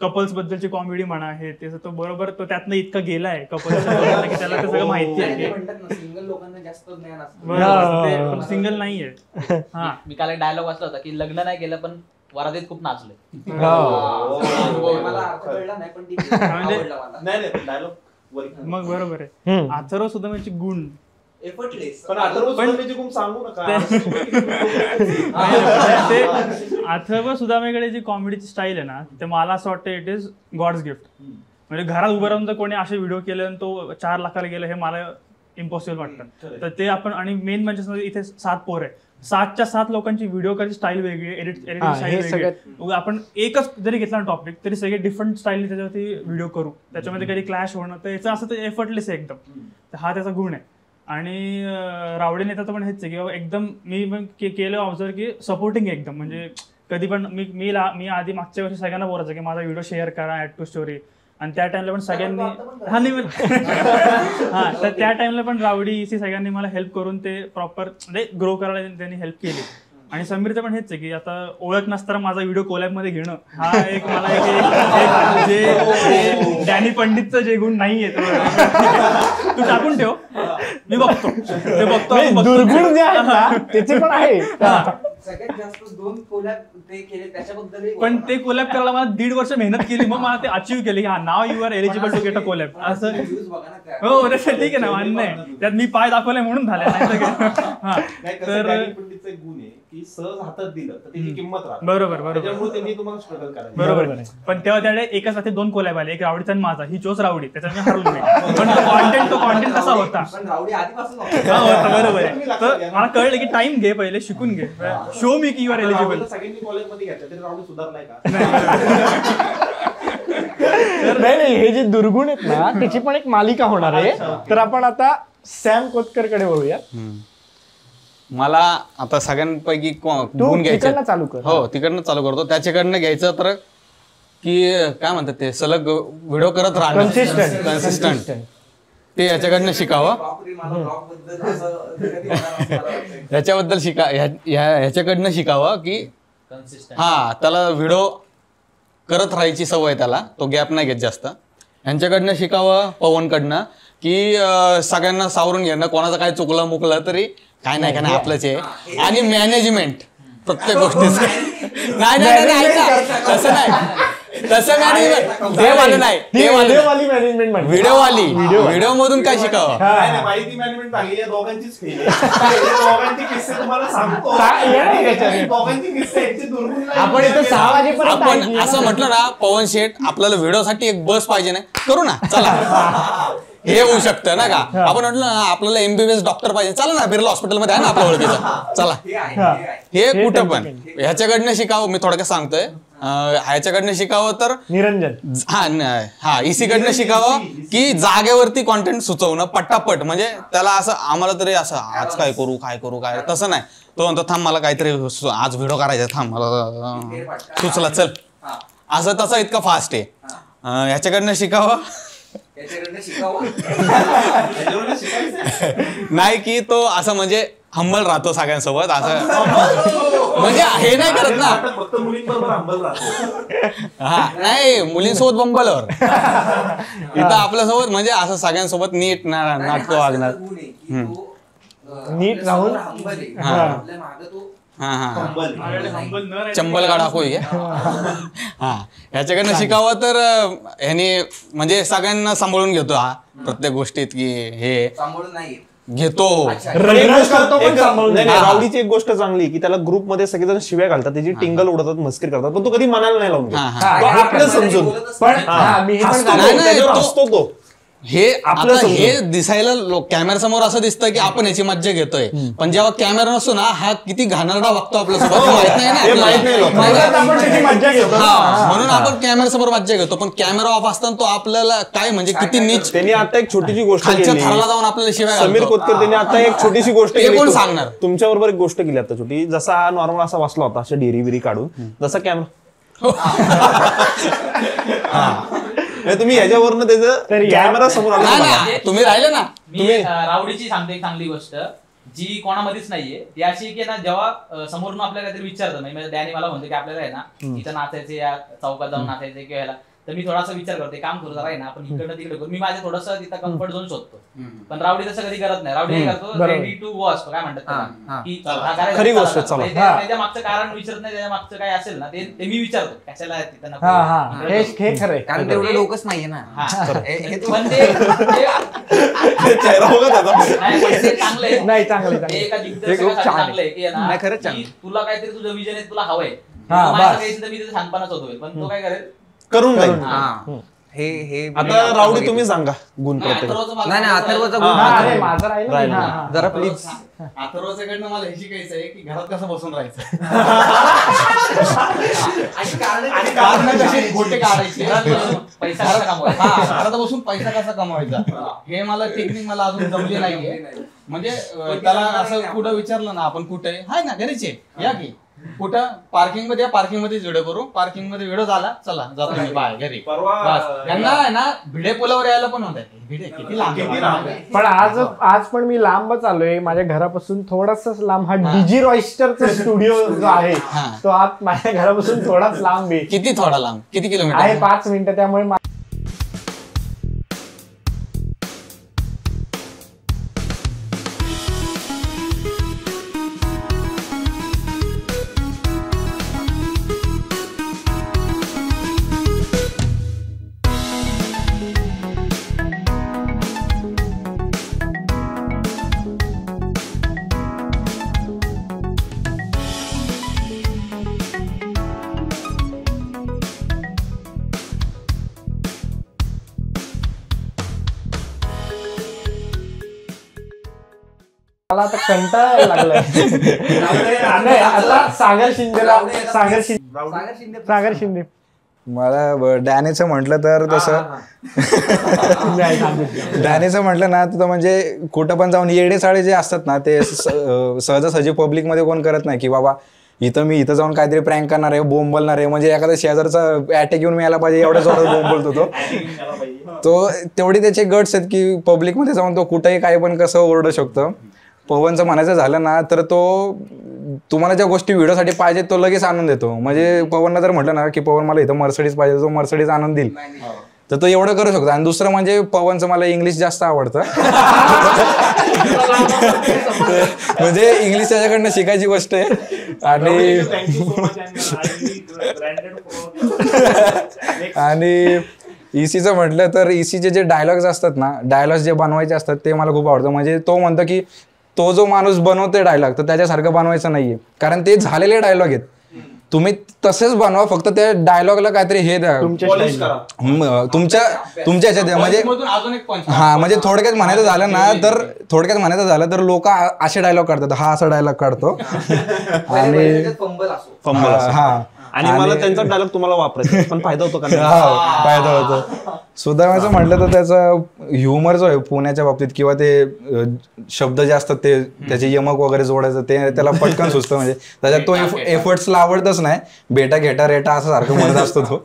कपल्स बद्दलची कॉमेडी म्हणा, हे ते तो बरोबर तो त्यातनं इतका गेलाय कपल्स की त्याला ते सगळं माहिती आहे. सिंगल लोकांना जास्त ज्ञान असतं, सिंगल नाहीये. हा मी काल एक डायलॉग वाचला होता की लग्न नाही केलं पण वरातीत खूप नाचले. मग बरोबर आहे. अथर्व सुदामेचे गुण एफर्टलेस. पण अथर्व सुदामेची खूप सांगू नका. ते अथर्व सुदामेकडे जी कॉमेडीची स्टाईल आहे ना, ते मला असं वाटतं इट इज गॉड्स गिफ्ट. म्हणजे घरात उभं राहून जर कोणी असे व्हिडिओ केले आणि तो 4 लाखाला गेला, हे मला इम्पॉसिबल वाटतं. तर ते आपण, आणि मेन म्हणजे इथे 7 पोर आहे, 7च्या 7 लोकांची व्हिडिओ करायची स्टाईल वेगळी आहे, एडिटिंग स्टाईल वेगळी आहे. आपण एकच जरी घेतला ना टॉपिक, तरी सगळे डिफरंट स्टाईलने त्याच्यावरती व्हिडिओ करू, त्याच्यामध्ये कधी क्लॅश होणं, तर याचं असं ते एफर्टलेस आहे एकदम. तर हा त्याचा गुण आहे. आणि रावडे नेताचं पण हेच आहे की एकदम मी केलं ऑब्झर्व की सपोर्टिंग आहे एकदम. म्हणजे कधी पण मी आधी मागच्या वर्षी सगळ्यांना बोलायचं की माझा व्हिडिओ शेअर करा, ॲड टू स्टोरी. आणि त्या टाइमला पण सगळ्यांनी तर त्या टाइमला पण रावडी इसी सगळ्यांनी मला हेल्प करून ते प्रॉपर म्हणजे ग्रो करायला त्यांनी हेल्प केली. आणि समीरचं पण हेच आहे की आता ओळख नसताना माझा व्हिडिओ कोलॅबमध्ये घेणं, हा एक मला एक जे डॅनी पंडितचं जे गुण नाहीये तू टाकून ठेव, मी बघतो ते बघतो. दुर्गुण जे आहेत ना त्याचे पण आहे. सगळ्यात जास्त 2 कोलॅब ते केले त्याच्याबद्दल. पण ते कोलॅब करायला मला 1.5 वर्ष मेहनत केली, मग मला ते अचीव्ह केले की हा नाव you are eligible to get a collab. असं हो ठीक आहे ना, मान्य आहे. त्यात मी पाय दाखवलाय म्हणून झालं. तर पंडितचा एक गुण आहे की सहज हातात दिलं तर त्याची किंमत राहते. बरोबर त्यामुळे त्यांनी तुम्हाला स्ट्रगल करायचं. बरोबर. पण तेव्हा त्याकडे एकाच साथी 2 कोलॅब आले, एक रावडीचा आणि माझा. ही चोच रावडी, त्याच्यात मी हरलो नाही. पण तो कॉन्टेंट कसा होता. रावडी आधीपासून बरोबर आहे. तर मला कळलं की टाइम घे, पहिले शिकून घे, शो मी की यू आर एलिजिबल. सगळ्यांनी कॉलेजमध्ये घेतलं तरी रावडी सुधारलाय का? नाही, हे जे दुर्गुण आहेत ना त्याची पण एक मालिका होणार आहे. तर आपण आता सॅम कोतकरकडे वळूया. मला आता सगळ्यांपैकी तू गुण घ्यायचे. तिकडनं चालू कर. हो, तिकडनं चालू करतो. त्याच्याकडनं घ्यायचं तर की काय म्हणतात ते, सलग व्हिडिओ करत राहणं, कन्सिस्टंट. ते याच्याकडनं शिकावं, ह्याच्याबद्दल ह्याच्याकडनं शिकावं की हा त्याला व्हिडिओ करत राहायची सवय, त्याला तो गॅप नाही घेत जास्त. ह्यांच्याकडनं शिकावं, पवनकडनं, की सगळ्यांना सावरून घेणं, कोणाचं काय चुकलं मुकलं तरी काय नाही काय नाही आपलंच आहे. आणि मॅनेजमेंट प्रत्येक गोष्टीचं. नाही तसं नाही, तसं मॅनेजमेंट देवाली नाही, व्हिडिओवाली मॅनेजमेंट, व्हिडिओ मधून काय शिकावं. माहिती मॅनेजमेंट आहे या दोघांचीच फेल आहे. दोघांचे किस्से तुम्हाला सांगतो. दोघांचे किस्से आपण इथं 6 वाजेपर्यंत आपण असं म्हटलं ना, पवन शेठ आपल्याला व्हिडिओसाठी एक बस पाहिजे, नाही करू ना चला, हे होऊ शकतं ना का. आपण म्हटलं ना आपल्याला MBBS डॉक्टर पाहिजे, चला ना बिर्ला हॉस्पिटलमध्ये आहे ना आपल्या ओळखीचं, चला. हे कुठं पण ह्याच्याकडनं शिकावं. मी थोडक्यात सांगतोय, ह्याच्याकडनं शिकावं तर निरंजन, हा EC कडनं शिकावं की जागेवरती कॉन्टेंट सुचवणं पटापट. म्हणजे त्याला असं आम्हाला तरी असं आज काय करू काय तसं नाही. तो म्हणतो थांब मला काहीतरी आज व्हिडिओ करायचा, थांब मला सुचला चल, असं तसं इतकं फास्ट आहे. ह्याच्याकडनं शिकावं नाही की तो असं म्हणजे हंबल राहतो सगळ्यांसोबत, असं म्हणजे हे नाही करत ना. फक्त मुलींबरोबर हंबल राहतो. हा नाही, मुलींसोबत बंबलवर, इथं आपल्यासोबत म्हणजे असं सगळ्यांसोबत नीट नाटकं वागणार, नीट राहून चंबल काढा होय. हा ह्याच्याकडनं शिकावं तर ह्यानी म्हणजे सगळ्यांना सांभाळून घेतो हा प्रत्येक गोष्टीत, की हे घेतो. रावडीची एक गोष्ट चांगली की त्याला ग्रुप मध्ये सगळेजण शिव्या घालतात, त्याची टिंगल उडतात, मस्करी करतात, पण तो कधी मनाला नाही लावून आपलं समजून असतो तो. हे आपलं हे दिसायला कॅमेरा समोर असं दिसतं की आपण याची मज्जा घेतोय, पण जेव्हा कॅमेरा नसतो ना हा किती घाणेरडा वागतो आपल्यासोबत माहित नाही म्हणून आपण कॅमेरा समोर मज्जा घेतो, पण कॅमेरा ऑफ असताना तो आपल्याला काय म्हणजे किती नीच. त्यांनी आता एक छोटीशी गोष्ट खालच्या थराला जाऊन आपल्याला शिवाय समीर कोतकर त्यांनी आता एक छोटीशी गोष्ट केली. कोण सांगणार तुमच्या बरोबर एक गोष्ट केली आता छोटी. जसा हा नॉर्मल असा बसला होता अशा डेरी बिरी काढून, जसा कॅमेरा तुम्ही याच्यावरनं त्याचं कॅमेरा समोर आला, तुम्ही राहिले ना. मी रावडीची सांगतो एक चांगली गोष्ट जी कोणामध्येच नाहीये, ती अशी की ना जेव्हा समोरून आपल्याला काहीतरी विचारतं, म्हणजे डॅनी मला म्हणतो की आपल्याला आहे ना इथं नाचायचं, या चौकात जाऊन नाचायचं किंवा ह्याला, तर मी थोडासा विचार करतो काम करू जरा आहे ना आपण इकडनं तिकडे करू. मी माझ्या थोडंसं तिथं कम्फर्ट झोन शोधतो. पण रावडी तसं कधी करत नाही. रावडी काय करतो रेडी टू वॉच काय म्हणतात त्याला, की हा करायचं, खरी गोष्ट, चला. चला. म्हणजे त्याच्या मागचं कारण विचारत नाही, त्याच्या मागचं काय असेल ना ते मी विचारतो कशाला आहे तिथं नको. हे खरंय. कारण तेवढं डोकंच नाहीये ना. पण ते चांगलं आहे. नाही चांगलं ते एका दिग्दर्शकासाठी चांगलं आहे की नाही, खरंच की तुला काहीतरी तुझं विजन आहे, तुला हवंय. हा, माझं बस. काही तर मी तिथे सांगपणाच होतोय, पण तो काय करेल करून जाईल. हा. हे आता रावडी तुम्ही सांगा गुण प्रत्येक. नाही, अथर्वचा गुण अरे माझं राहिलं नाही. हा. जरा प्लीज. अथर्वच्याकडनं मला हे शिकायचं आहे की घरात कसं बसून राहायचं आणि कारण कसे खोटे काढायचे, पैसा कसा कमवायचा. घरात बसून पैसा कसा कमवायचा हे मला टेक्निक मला अजून जमले नाहीये. म्हणजे त्याला असं कुठं विचारलं ना आपण कुठे हाय ना घरीचे या की कुठं पार्किंग मध्ये व्हिडिओ करू, पार्किंग मध्ये व्हिडिओ झाला चला जातो मी बाय घरी. बस. यांना आहे ना भिडे पुलावर यायला पण होत आहे. भिडे किती लांब. पण आज पण मी लांबच आलोय माझ्या घरापासून थोडासाच लांब. हा डिजी रॉयस्टरचा स्टुडिओ जो आहे तो आज माझ्या घरापासून थोडाच लांब आहे. किती थोडा लांब, किती किलोमीटर आहे 5 मिनिटं. त्यामुळे मला आता कंटाळा लागलाय. नाही, आता सागर शिंदे मला डॅनीचं म्हटलं तर तसं डॅनीचं म्हटलं ना तर म्हणजे कुठं पण जाऊन येडे साडे जे असतात ना ते सहजासहजी पब्लिक मध्ये कोण करत नाही की बाबा इथं जाऊन काहीतरी प्रँक करणार आहे, बोंबलणार आहे. म्हणजे एखादा शेजारचा अटॅक येऊन मिळाला पाहिजे एवढ्या जोरात बोंबलतो तो तेवढी त्याचे गट्स आहेत की पब्लिक मध्ये जाऊन तो कुठेही काही पण कसं ओरडू शकतो. पवनचं म्हणायचं झालं ना तर तो तुम्हाला ज्या गोष्टी व्हिडिओसाठी पाहिजे तो लगेच आणून देतो. म्हणजे पवनला जर म्हटलं ना की पवन मला इथं मर्सिडीज पाहिजे, तो मर्सिडीज आणून देईल. तर तो एवढं करू शकतो. आणि दुसरं म्हणजे पवनचं मला इंग्लिश जास्त आवडतं. म्हणजे इंग्लिश त्याच्याकडनं शिकायची गोष्ट आहे. आणि ईसीचं म्हटलं तर ईसीचे जे डायलॉग्स असतात ना, डायलॉग्स जे बनवायचे असतात ते मला खूप आवडतं. म्हणजे तो म्हणतो की तो जो माणूस बनवतोय डायलॉग तर त्याच्यासारखं बनवायचं नाहीये, कारण ते झालेले डायलॉग आहेत. तुम्ही तसेच बनवा, फक्त त्या डायलॉगला काहीतरी हे द्या तुमच्या ह्याच्यात. म्हणजे हा म्हणजे थोडक्यात म्हणायचं झालं तर लोक असे डायलॉग काढतात, हा असा डायलॉग काढतो. आणि हा आणि मला त्यांचा डायलॉग तुम्हाला वापरायचा पण फायदा होतो का? फायदा होतो. सुधारण्याचं म्हटलं तर त्याचा ह्युमर जो आहे पुण्याच्या बाबतीत किंवा ते शब्द जे असतात ते त्याचे यमक वगैरे जोडायचं ते त्याला पटकन सुचतं. म्हणजे त्याच्यात तो एफर्ट्सला आवडतच नाही. बेटा घेटा रेटा असं सारखं म्हणत असतो तो.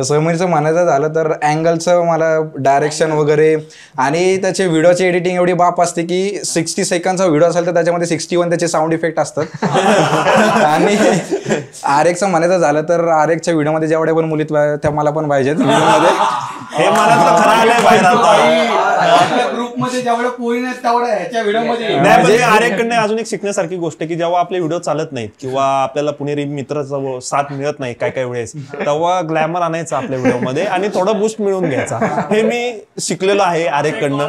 समीरचं म्हणायचं झालं तर अँगलचं मला डायरेक्शन वगैरे आणि त्याचे व्हिडिओची एडिटिंग एवढी बाप असते की 60 सेकंडचा व्हिडिओ असेल तर त्याच्यामध्ये 61 त्याचे साऊंड इफेक्ट असतात. आणि आरेकचं म्हणायचं झालं तर आरेकच्या व्हिडिओमध्ये जेवढ्या पण मुली त्या मला पण पाहिजेत व्हिडिओमध्ये. हे मला तर खरं आलंय बाहेर आता. ग्रुपमध्ये जेवढ्या पोरी नाही तेवढ्या ह्याच्या व्हिडिओमध्ये. म्हणजे आर्यकडनं अजून एक शिकण्यासारखी गोष्ट की जेव्हा आपले व्हिडिओ चालत नाहीत किंवा आपल्याला पुणेरी मित्राचा साथ मिळत नाही काय वेळेस, तेव्हा ग्लॅमर आणायचं आपल्या व्हिडिओमध्ये आणि थोडं बूस्ट मिळवून घ्यायचा. हे मी शिकलेलो आहे आर्यकडनं.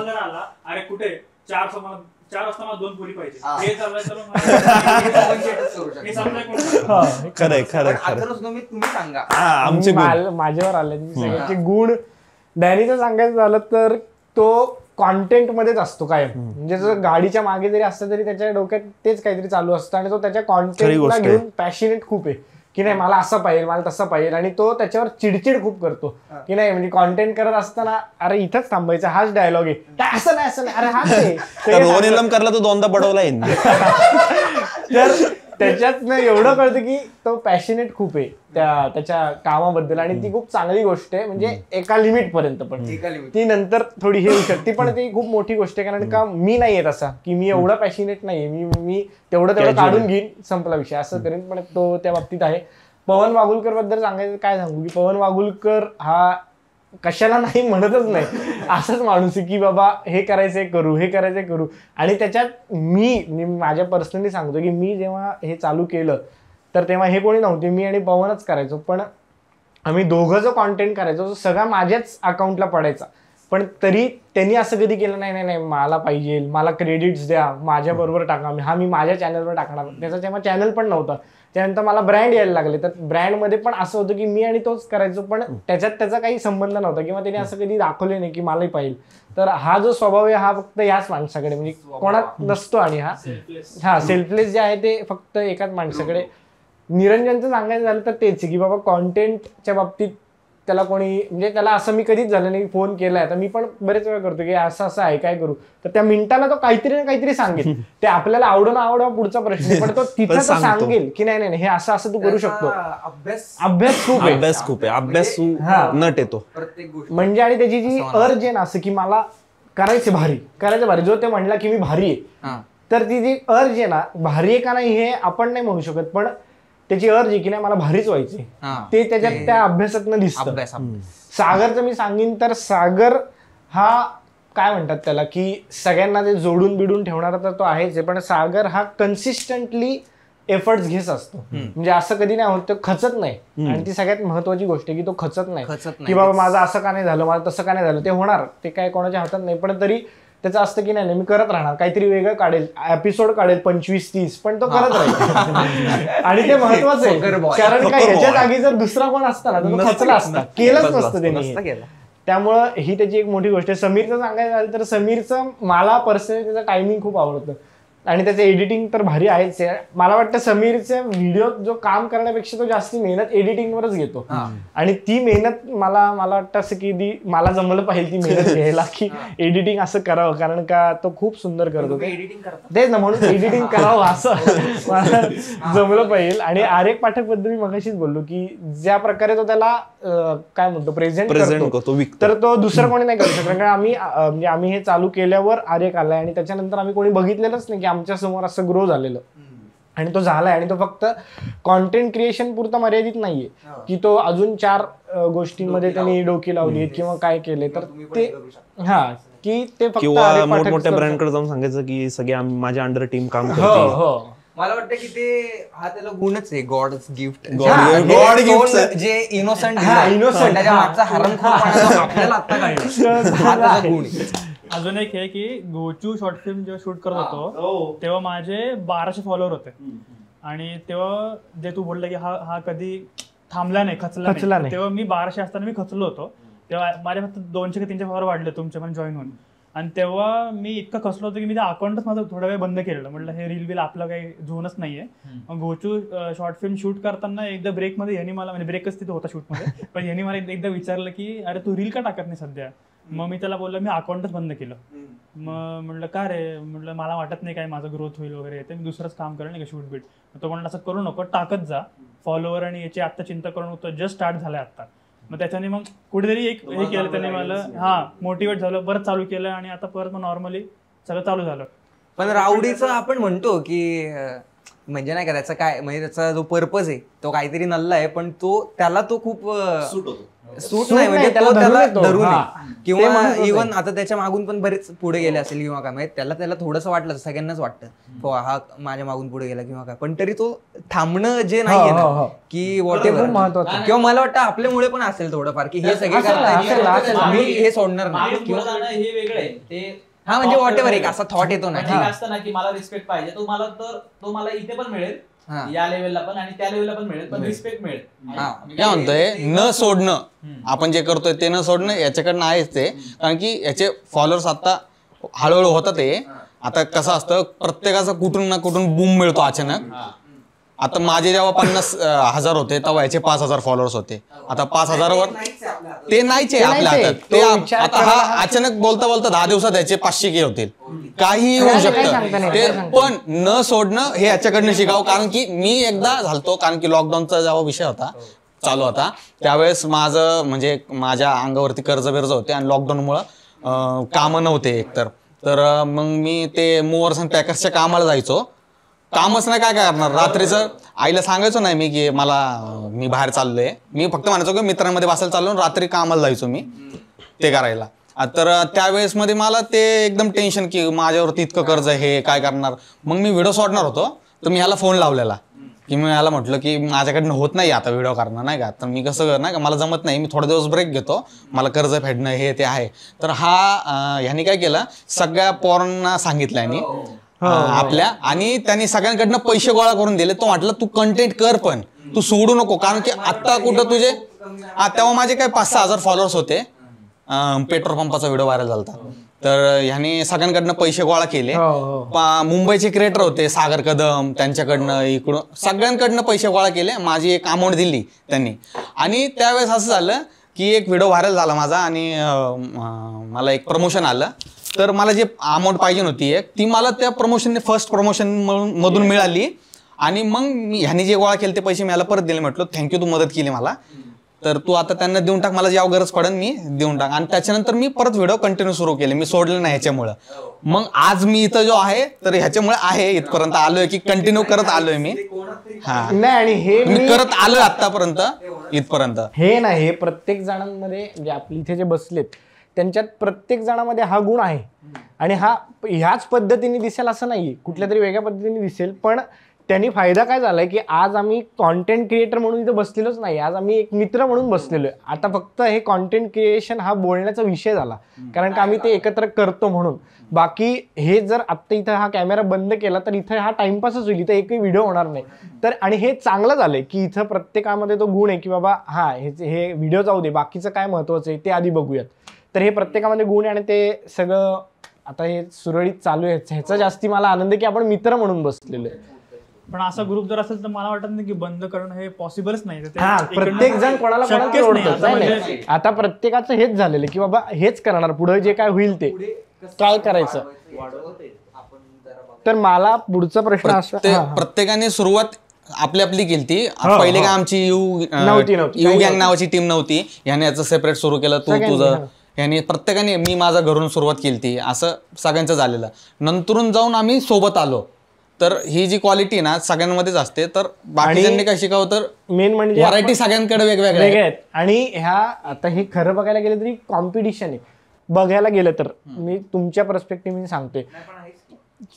अरे कुठे 4 वाजता मला 2 पोरी पाहिजे. खरंय तुम्ही सांगा. आमचे माझ्यावर आले सगळ्याचे गुण. डॅनीचं सांगायचं झालं तर तो कॉन्टेंट मध्येच असतो कायम. म्हणजे जर गाडीच्या मागे जरी असतं तरी त्याच्या डोक्यात तेच काहीतरी चालू असतं आणि तो त्याच्या कॉन्टेंटला घेऊन पॅशनेट खूप आहे की नाही मला असं पाहिजे, मला तसं पाहिजे. आणि तो त्याच्यावर चिडचिड खूप करतो की नाही म्हणजे कॉन्टेंट करत असताना अरे इथंच थांबायचं, हाच डायलॉग आहे, असं नाही अरे हाच आहे. रोनिलम करला तो 2दा बडवला येईल. तर त्याच्यात एवढं कळतं की तो पॅशनेट खूप आहे त्याच्या कामाबद्दल आणि ती खूप चांगली गोष्ट आहे. म्हणजे एका लिमिट पर्यंत, पण ती नंतर थोडी हे होऊ शकते. पण ती खूप मोठी गोष्ट आहे कारण का मी नाहीये तसा की मी एवढा पॅशनेट नाहीये. मी तेवढं काढून घेईन, संपला विषय असं करेन. पण तो त्या बाबतीत आहे. पवन वागुलकर बद्दल सांगायचं काय सांगू, की पवन वागुलकर हा कशाला नाही म्हणतच नाही, असंच माणूस आहे की बाबा हे करायचंय करू, हे करायचंय करू. आणि त्याच्यात मी माझ्या पर्सनली सांगतो की मी जेव्हा हे चालू केलं तर तेव्हा हे कोणी नव्हते, मी आणि पवनच करायचो. पण आम्ही दोघं जो कॉन्टेंट करायचो तो सगळा माझ्याच अकाउंटला पडायचा. पण तरी त्यांनी असं कधी केलं नाही मला पाहिजे, मला क्रेडिट्स द्या, माझ्या बरोबर टाका, मी माझ्या चॅनलवर टाकणार. त्याचा तेव्हा चॅनल पण नव्हता. त्यानंतर मला ब्रँड यायला लागले, तर ब्रँडमध्ये पण असं होतं की मी आणि तोच करायचो, पण त्याच्यात त्याचा काही संबंध नव्हता किंवा त्याने असं कधी दाखवले नाही की मलाही पाहिजे. तर हा जो स्वभाव आहे हा फक्त याच माणसाकडे, म्हणजे कोणात नसतो. आणि हा सेल्फलेस जे आहे ते फक्त एकाच माणसाकडे. निरंजनचं सांगायचं झालं तर तेच की बाबा कॉन्टेंटच्या बाबतीत त्याला कोणी, म्हणजे त्याला असं मी कधीच झालं नाही, फोन केलाय तर मी पण बरेच वेळा करतो की असं असं आहे काय करू, तर त्या मिनिटाला तो काहीतरी ना काहीतरी सांगेल. ते आपल्याला आवडवं पुढचा प्रश्न, पण तो तिथं तो सांगेल की नाही हे असं असं तू करू शकतो. अभ्यास खूप आहे, अभ्यास नट येतो प्रत्येक गोष्ट म्हणजे. आणि त्याची जी अर्ज आहे ना असं की मला करायचं भारी, जो ते म्हणला की मी भारी आहे, तर ती जी अर्ज आहे ना, भारी आहे का नाही हे आपण नाही म्हणू शकत, पण त्याची अर्ज आहे की नाही मला भारीच व्हायची, ते त्याच्यात त्या अभ्यासातनं दिसतं. सागरचं मी सांगेन तर सागर हा काय म्हणतात त्याला की सगळ्यांना ते जोडून बिडून ठेवणारा तर तो आहेच आहे, पण सागर हा कन्सिस्टंटली एफर्ट्स घेत असतो. म्हणजे असं कधी नाही होत, तो खचत नाही. आणि ती सगळ्यात महत्वाची गोष्ट आहे की तो खचत नाही की बाबा माझं असं का नाही झालं, माझं तसं का नाही झालं. ते होणार, ते काय कोणाच्या हातात नाही, पण तरी त्याचं असतं की नाही मी करत राहणार, काहीतरी वेगळं काढेल, एपिसोड काढेल 25-30, पण तो करत राहील. आणि ते महत्वाचं आहे, कारण काय ह्याच्या जागी जर दुसरा कोण असता ना तर तो खचला असता, केलंच नसतं त्यांनी. त्यामुळं ही त्याची एक मोठी गोष्ट आहे. समीरचं सांगायचं झालं तर समीरचं मला पर्सनली त्याचं टायमिंग खूप आवडतं आणि त्याचं एडिटिंग तर भारी आहेच आहे. मला वाटतं समीरच्या व्हिडिओ जो काम करण्यापेक्षा तो जास्ती मेहनत एडिटिंगवरच घेतो. आणि ती मेहनत मला वाटतं असं की मला जमलं पाहिजे ती मेहनत घ्यायला की एडिटिंग असं करावं, कारण का तो खूप सुंदर करतो तेच ना, म्हणून एडिटिंग करावं असं मला जमलं पाहिजे. आणि आर्यक पाठक बद्दल मी मगाशीच बोललो की ज्या प्रकारे तो त्याला काय म्हणतो प्रेझेंट करतो, तर तो दुसरं कोणी नाही करू शकत. कारण आम्ही हे चालू केल्यावर आर्यक आलाय आणि त्याच्यानंतर आम्ही कोणी बघितलेलंच नाही की आमच्या समोर असं ग्रो झालेलं. आणि तो झालाय, आणि तो फक्त कॉन्टेंट क्रिएशन पुरता मर्यादित नाहीये की तो अजून 4 गोष्टींमध्ये त्यांनी डोकी लावली किंवा काय केले, तर ते की ते फक्त किंवा मोठमोठ्या ब्रँडकडे जाऊन सांगायचं की सगळे माझ्या अंडर टीम काम करते. मला वाटतं की ते हा त्याला गुणच आहे, गॉडच गिफ्ट. गॉड गिफ्ट जे इनोसंट त्याच्या मागचा हरणखोरपणा आपल्याला आता कळलं, हा त्याचा गुण आहे. अजून एक आहे की गोचू शॉर्ट फिल्म जेव्हा शूट करत होतो तेव्हा माझे 1200 फॉलोअर होते. आणि तेव्हा जे तू बोलला की हा कधी थांबला नाही, खचला नाही, तेव्हा मी 1200 असताना मी खचलो होतो. तेव्हा माझे फक्त 200 का 300 फॉलोअर वाढले तुमच्या पण जॉईन होऊन. आणि तेव्हा मी इतकं खचलो होतो की मी त्या अकाउंटच माझं थोडा वेळ बंद केलेलं. म्हटलं हे रील बिल आपलं काही झोनच नाहीये. मग गोचू शॉर्ट फिल्म शूट करताना एकदा ब्रेकमध्ये यांनी मला, म्हणजे ब्रेकच तिथे होता शूटमध्ये, पण यांनी मला एकदा विचारलं की अरे तू रील का टाकत नाही सध्या. मग मी त्याला बोललो मी अकाउंटच बंद केलं. मग म्हटलं का रे, म्हटलं मला वाटत नाही काय माझं ग्रोथ होईल वगैरे, ते मी दुसरंच काम करेल नाही का शूट बीट. तो म्हणलं असं करू नको, टाकत जा. फॉलोवर आणि याची आत्ता चिंता करून होतं, जस्ट स्टार्ट झालंय आत्ता. मग त्याच्याने मग कुठेतरी एक हे केलं त्याने मला, मोटिवेट झालं, परत चालू केलं आणि आता परत मग नॉर्मली सगळं चालू झालं. पण रावडीचं आपण म्हणतो की म्हणजे नाही का त्याचा काय, म्हणजे त्याचा जो पर्पज आहे तो काहीतरी नल्ला आहे, पण त्याला तो खूप सूट नाही, म्हणजे त्याला धरून किंवा इव्हन आता त्याच्या मागून पण बरेच पुढे गेले असेल किंवा काय, म्हणजे त्याला थोडंसं वाटलं, सगळ्यांनाच वाटतं हा माझ्या मागून पुढे गेला किंवा काय, पण तरी तो थांबणं जे नाहीये ना की वॉट एव्हर महत्वाचं. किंवा मला वाटतं आपल्यामुळे पण असेल थोडंफार की हे सगळे करतात मी हे सोडणार नाही किंवा हे वेगळं आहे ते. हा म्हणजे वॉट एव्हर एक असा थॉट येतो ना असतं ना की मला रिस्पेक्ट पाहिजे, तो मला इथे पण मिळेल या लेवलला पण आणि त्या लेवलला पण मिळेल, पण रिस्पेक्ट मिळेल. काय म्हणतोय न सोडणं, आपण जे करतोय ते न सोडणं याच्याकडनं आहेच ते. कारण की याचे फॉलोअर्स आता हळूहळू होतात. ते आता कसं असतं, प्रत्येकाचा कुठून ना कुठून बूम मिळतो अचानक. आता माझे जेव्हा 50,000 होते तेव्हा याचे 5,000 फॉलोअर्स होते. आता 5,000वर ते नाहीच आहे आपल्या हातात. ते आता हा अचानक बोलता बोलता 10 दिवसात याचे 500K होतील, काही होऊ शकतं. ते पण न सोडणं हे याच्याकडनं शिकावं. कारण की मी एकदा झालतो, कारण की लॉकडाऊनचा जेव्हा विषय होता चालू होता त्यावेळेस माझं म्हणजे माझ्या अंगावरती कर्ज बिर्ज होते आणि लॉकडाऊनमुळं कामं नव्हते एकतर. तर मग मी ते मूव्हर्स अँड पॅकर्सच्या कामाला जायचो. कामच नाही काय करणार रात्रीचं. आईला सांगायचो नाही मी की मी बाहेर चाललोय. मी फक्त म्हणायचो की मित्रांमध्ये बसायला चाललो, रात्री कामाला जायचो मी ते करायला. तर त्यावेळेस मध्ये मला ते एकदम टेन्शन की माझ्यावरती इतकं कर्ज आहे, हे काय करणार. मग मी व्हिडिओ सोडणार होतो, तर मी ह्याला फोन लावलेला की मी ह्याला म्हटलं की माझ्याकडनं होत नाही आता व्हिडिओ करणं, नाही का. तर मी कसं नाही का, मला जमत नाही, मी थोडे दिवस ब्रेक घेतो, मला कर्ज फेडणं हे ते आहे. तर ह्यानी काय केलं, सगळ्या पोरांना सांगितलं ह्यानी आपल्या, आणि त्यांनी सगळ्यांकडनं पैसे गोळा करून दिले. तो म्हटलं तू कंटेंट कर, पण तू सोडू नको, कारण की आता कुठं तुझे तेव्हा माझे काय 5-6 हजार फॉलोअर्स होते. पेट्रोल पंपाचा व्हिडिओ व्हायरल झाला. तर ह्याने सगळ्यांकडनं पैसे गोळा केले. मुंबईचे क्रिएटर होते, सागर कदम, त्यांच्याकडनं इकडून सगळ्यांकडनं पैसे गोळा केले. माझी एक अमाऊंट दिली त्यांनी. आणि त्यावेळेस असं झालं की एक व्हिडिओ व्हायरल झाला माझा, आणि मला एक प्रमोशन आलं. तर मला जे अमाऊंट पाहिजे होती ती मला त्या प्रमोशनने फर्स्ट प्रमोशन मधून मिळाली. आणि मग ह्यानी जे गोळा केले ते पैसे मला परत दिले. म्हटलं थँक्यू, तू मदत केली मला, तर तू आता त्यांना देऊन टाक, मला जेव्हा गरज पडेल मी देऊन टाक. आणि त्याच्यानंतर मी परत व्हिडिओ कंटिन्यू सुरू केले, मी सोडलं नाही ह्याच्यामुळं. मग आज मी इथं जो आहे तर ह्याच्यामुळे आहे, इथपर्यंत आलोय की कंटिन्यू करत आलोय मी. हा नाही, आणि हे मी करत आलोय आतापर्यंत इथपर्यंत. हे नाही, हे प्रत्येक जणांमध्ये जे आपले इथे जे बसलेत त्यांच्यात प्रत्येक जणामध्ये हा गुण आहे. आणि ह्याच पद्धतीने दिसेल असं नाही, कुठल्या तरी वेगळ्या पद्धतीने दिसेल. पण त्यांनी फायदा काय झालाय की आज आम्ही कॉन्टेंट क्रिएटर म्हणून इथं बसलेलोच नाही, आज आम्ही एक मित्र म्हणून बसलेलो आहे. आता फक्त हे कॉन्टेंट क्रिएशन हा बोलण्याचा विषय झाला, कारण का आम्ही ते एकत्र करतो म्हणून. बाकी हे जर आत्ता इथं हा कॅमेरा बंद केला तर इथं हा टाइमपासच होईल, इथं एकही व्हिडिओ होणार नाही. तर आणि हे चांगलं झालंय की इथं प्रत्येकामध्ये तो गुण आहे की बाबा हे व्हिडिओ जाऊ दे, बाकीचं काय महत्वाचं आहे ते आधी बघूयात. तर हे प्रत्येकामध्ये गुण आहे, आणि ते सगळं आता हे सुरळीत चालू आहे. ह्याचा जास्ती मला आनंद आहे की आपण मित्र म्हणून बसलेलो आहे. पण असा ग्रुप जर असेल तर मला वाटत नाही की बंद करणं हे पॉसिबलच नाही. प्रत्येक जण कोणाला कोणाला आता प्रत्येकाचं हेच झालेलं की बाबा हेच करणार, पुढे जे काय होईल ते काय करायचं. तर मला पुढचा प्रश्न असा, प्रत्येकाने सुरुवात आपली आपली केली. पहिले काय आमची यू गँग नावाची टीम नव्हती, याने याचं सेपरेट सुरू केलं, तू तुझं, याने प्रत्येकाने, मी माझा घरून सुरुवात केली, असं सगळ्यांचं झालेलं. नंतरून जाऊन आम्ही सोबत आलो. तर ही जी क्वालिटी ना सगळ्यांमध्येच असते. तर बाकीच्यांनी काय शिकावं, तर मेन म्हणजे व्हरायटी सगळ्यांकडे वेगवेगळ्या आहेत. आणि आता हे खरं बघायला गेलं तरी कॉम्पिटिशन आहे. बघायला गेलं तर मी तुमच्या पर्स्पेक्टिव्हने सांगतोय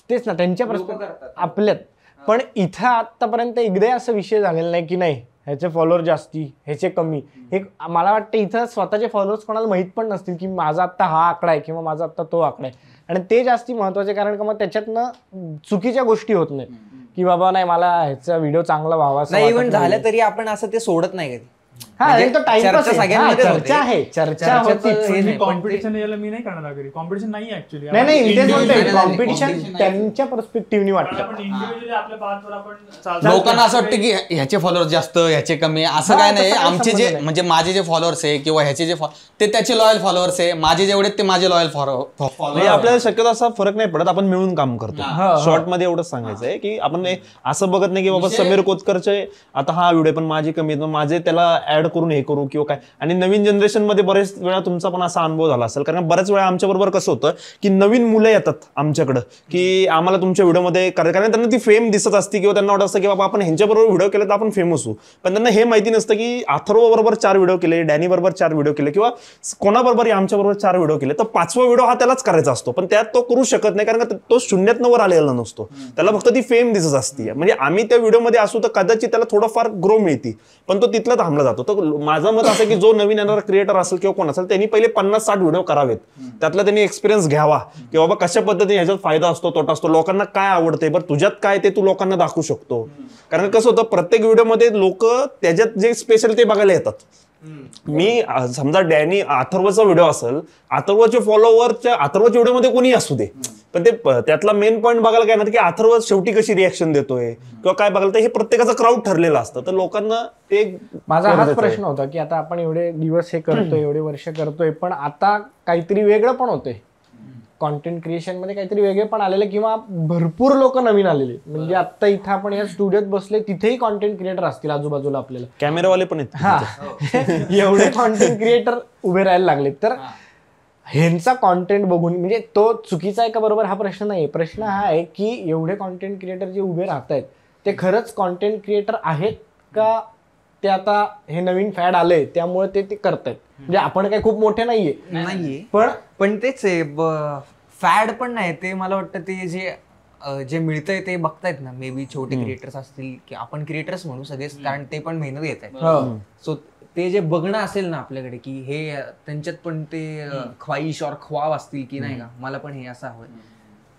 तेच ना, त्यांच्या पर्स्पेक्टिव्ह आपल्यात. पण इथं आतापर्यंत एकदा असा विषय झालेला नाही की नाही ह्याचे फॉलोअर जास्ती, ह्याचे कमी. हे मला वाटतं इथं स्वतःचे फॉलोअर्स कोणाला माहीत पण नसतील की माझा आत्ता हा आकडा आहे किंवा माझा आत्ता तो आकडा आहे. आणि ते जास्ती महत्वाचे, कारण का मग त्याच्यातनं चुकीच्या गोष्टी होत नाहीत की बाबा नाही मला ह्याचा व्हिडिओ चांगला व्हावा. नाही, इव्हन झालं तरी आपण असं ते सोडत नाही कधी. चर्चा आहे, चर्चा होती. कॉम्पिटिशन याला मी नाही करणार, कॉम्पिटिशन नाही ऍक्च्युअली. नाही, तेच म्हणतोय, कॉम्पिटिशन त्यांच्या पर्स्पेक्टिव्हने वाटतं. लोकांना असं वाटतं की ह्याचे फॉलोअर्स जास्त, ह्याचे कमी, असं काय नाही. आमचे जे म्हणजे माझे जे फॉलोअर्स आहे किंवा ह्याचे जे ते त्याचे लॉयल फॉलोअर्स आहे, माझे जेवढे ते माझे लॉयल फॉलोअर्स. आपल्याला शक्यतो असा फरक नाही पडत, आपण मिळून काम करतो. शॉर्ट मध्ये एवढंच सांगायचं आहे की आपण असं बघत नाही की बाबा समीर कोतकरचे आता हा व्हिडिओ पण माझे कमी, माझे त्याला ऍड करून हे करू किंवा काय. आणि नवीन जनरेशन मध्ये बरेच वेळा तुमचा पण असा अनुभव झाला असेल, कारण बऱ्याच वेळा आमच्या बरोबर कसं होतं की नवीन मुलं येतात आमच्याकडं की आम्हाला तुमच्या व्हिडिओमध्ये, कारण त्यांना ती फेम दिसत असते किंवा त्यांना वाटत असतं की बाबा आपण ह्यांच्याबरोबर व्हिडिओ केले तर आपण फेमस होऊ. पण त्यांना हे माहिती नसतं की अथर्व बरोबर 4 व्हिडिओ केले, डॅनी बरोबर 4 व्हिडिओ केले, किंवा कोणाबरोबर आमच्या बरोबर 4 व्हिडिओ केले, तर 5वा व्हिडिओ हा त्यालाच करायचा असतो. पण त्यात तो करू शकत नाही, कारण तो 0तनं वर आलेला नसतो, त्याला फक्त ती फेम दिसत असते. म्हणजे आम्ही त्या व्हिडिओमध्ये असू तर कदाचित त्याला थोडंफार ग्रो मिळते, पण तो तिथला थांबला जातो. तर माझं मत असं की जो नवीन येणारा क्रिएटर असेल किंवा कोण असेल त्यांनी पहिले 50-60 व्हिडिओ करावेत, त्यातला त्यांनी एक्सपिरियन्स घ्यावा की बाबा कशा पद्धतीने ह्याच्यात फायदा असतो, तोटा असतो, लोकांना काय आवडतंय, बरं तुझ्यात काय ते तू लोकांना दाखवू शकतो. कारण कसं होतं प्रत्येक व्हिडिओमध्ये लोक त्याच्यात जे स्पेशल ते बघायला येतात. मी समजा डॅनी अथर्वचा व्हिडिओ असेल, अथर्वचे फॉलोअरच्या अथर्वच्या व्हिडिओमध्ये कोणी असू दे, पण ते त्यातला मेन पॉईंट बघायला काय ना की अथर्व शेवटी कशी रिॲक्शन देतोय किंवा काय बघायला, तर हे प्रत्येकाचं क्राऊड ठरलेलं असतं. तर लोकांना ते माझा हाच प्रश्न होता की आता आपण एवढे दिवस हे करतोय, एवढे वर्ष करतोय, पण आता काहीतरी वेगळं पण होतंय कॉन्टेंट क्रिएशन मध्ये, काहीतरी वेगळे पण आलेले किंवा भरपूर लोक नवीन आलेले. म्हणजे आता इथं आपण या स्टुडिओत बसले, तिथेही कॉन्टेंट क्रिएटर असतील आजूबाजूला आपल्याला, कॅमेरावाले पण आहेत. एवढे कॉन्टेंट क्रिएटर उभे राहायला लागले. तर ह्यांचा कॉन्टेंट बघून, म्हणजे तो चुकीचा आहे का बरोबर हा प्रश्न नाही. प्रश्न हा आहे की एवढे कॉन्टेंट क्रिएटर जे उभे राहत आहेत ते खरंच कॉन्टेंट क्रिएटर आहेत का, ते आता हे नवीन फॅड आलंय त्यामुळे ते करतायत. म्हणजे आपण काही खूप मोठे नाहीये, पण तेच आहे, फॅड पण नाही ते. मला वाटतं ते जे मिळतंय ते बघतायत ना, मे बी छोटे क्रिएटर्स असतील की आपण क्रिएटर्स म्हणू सगळेच, कारण ते पण मेहनत घेत आहेत. सो ते जे बघणं असेल ना आपल्याकडे की हे त्यांच्यात पण ते ख्वाहिश और ख्वाब असतील की नाही का, मला पण हे असं हवंय,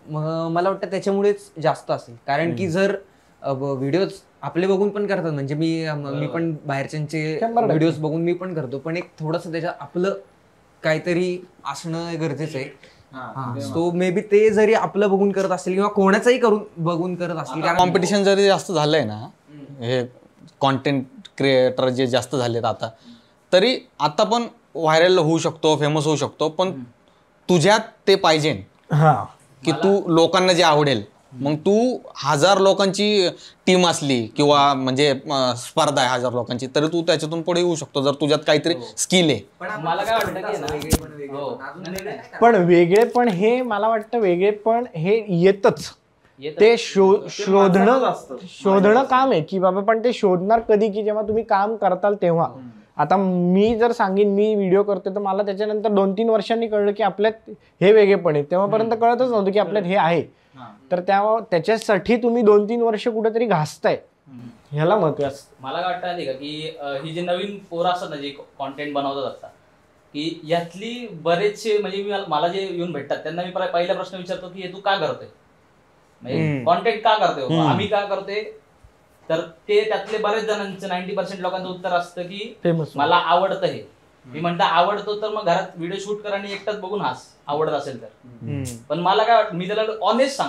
मग मला वाटतं त्याच्यामुळेच जास्त असेल. कारण की जर व्हिडिओज आपले बघून पण करतात, म्हणजे मी पण बाहेरच्यांचे व्हिडिओज बघून मी पण करतो, पण एक थोडंसं त्याच्यात आपलं काहीतरी असणं गरजेचं आहे. सो मे बी ते जरी आपलं बघून करत असतील किंवा कोणाचंही बघून करत असतील, कारण कॉम्पिटिशन जरी जास्त झालंय ना, हे कॉन्टेंट क्रिएटर जे जास्त झालेत आता, तरी आता पण व्हायरल होऊ शकतो, फेमस होऊ शकतो, पण तुझ्यात ते पाहिजे की तू लोकांना जे आवडेल. मग तू 1000 लोकांची टीम असली किंवा म्हणजे स्पर्धा आहे 1000 लोकांची, तरी तू त्याच्यातून पुढे येऊ शकतो जर तुझ्यात काहीतरी स्किल आहे. मला काय वाटतं पण वेगळेपण हे मला वाटतं वेगळेपण हे येतच, ते शोधणं काम आहे की बाबा, पण ते शोधणार कधी की जेव्हा तुम्ही काम करताल तेव्हा. आता मी जर सांगेन मी व्हिडिओ करतो तर मला त्याच्यानंतर 2-3 वर्षांनी कळलं की आपल्यात हे वेगळेपण आहे, तेव्हापर्यंत कळतच नव्हतं की आपल्यात हे आहे. तर त्याच्यासाठी तुम्ही 2-3 वर्ष कुठेतरी घासताय, ह्याला महत्व असतं. मला काय वाटतं नाही का की ही जे नवीन पोरं असतात ना, जे कॉन्टेंट बनवतात आता, की यातली बरेचसे म्हणजे मला जे येऊन भेटतात त्यांना मी पहिला प्रश्न विचारतो की हे तू का करतोय, म्हणजे कॉन्टेंट का करतोय, आम्ही का करतोय. तर ते त्यातले बरेच जणांचं 90% लोकांचं उत्तर असतं की मला आवडतं हे. मी म्हणतो आवडतो तर मग घरात व्हिडिओ शूट कर आणि एकटाच बघून हास, आवडत असेल तर. पण मला काय वाटतं, मी त्याला ऑनेस्ट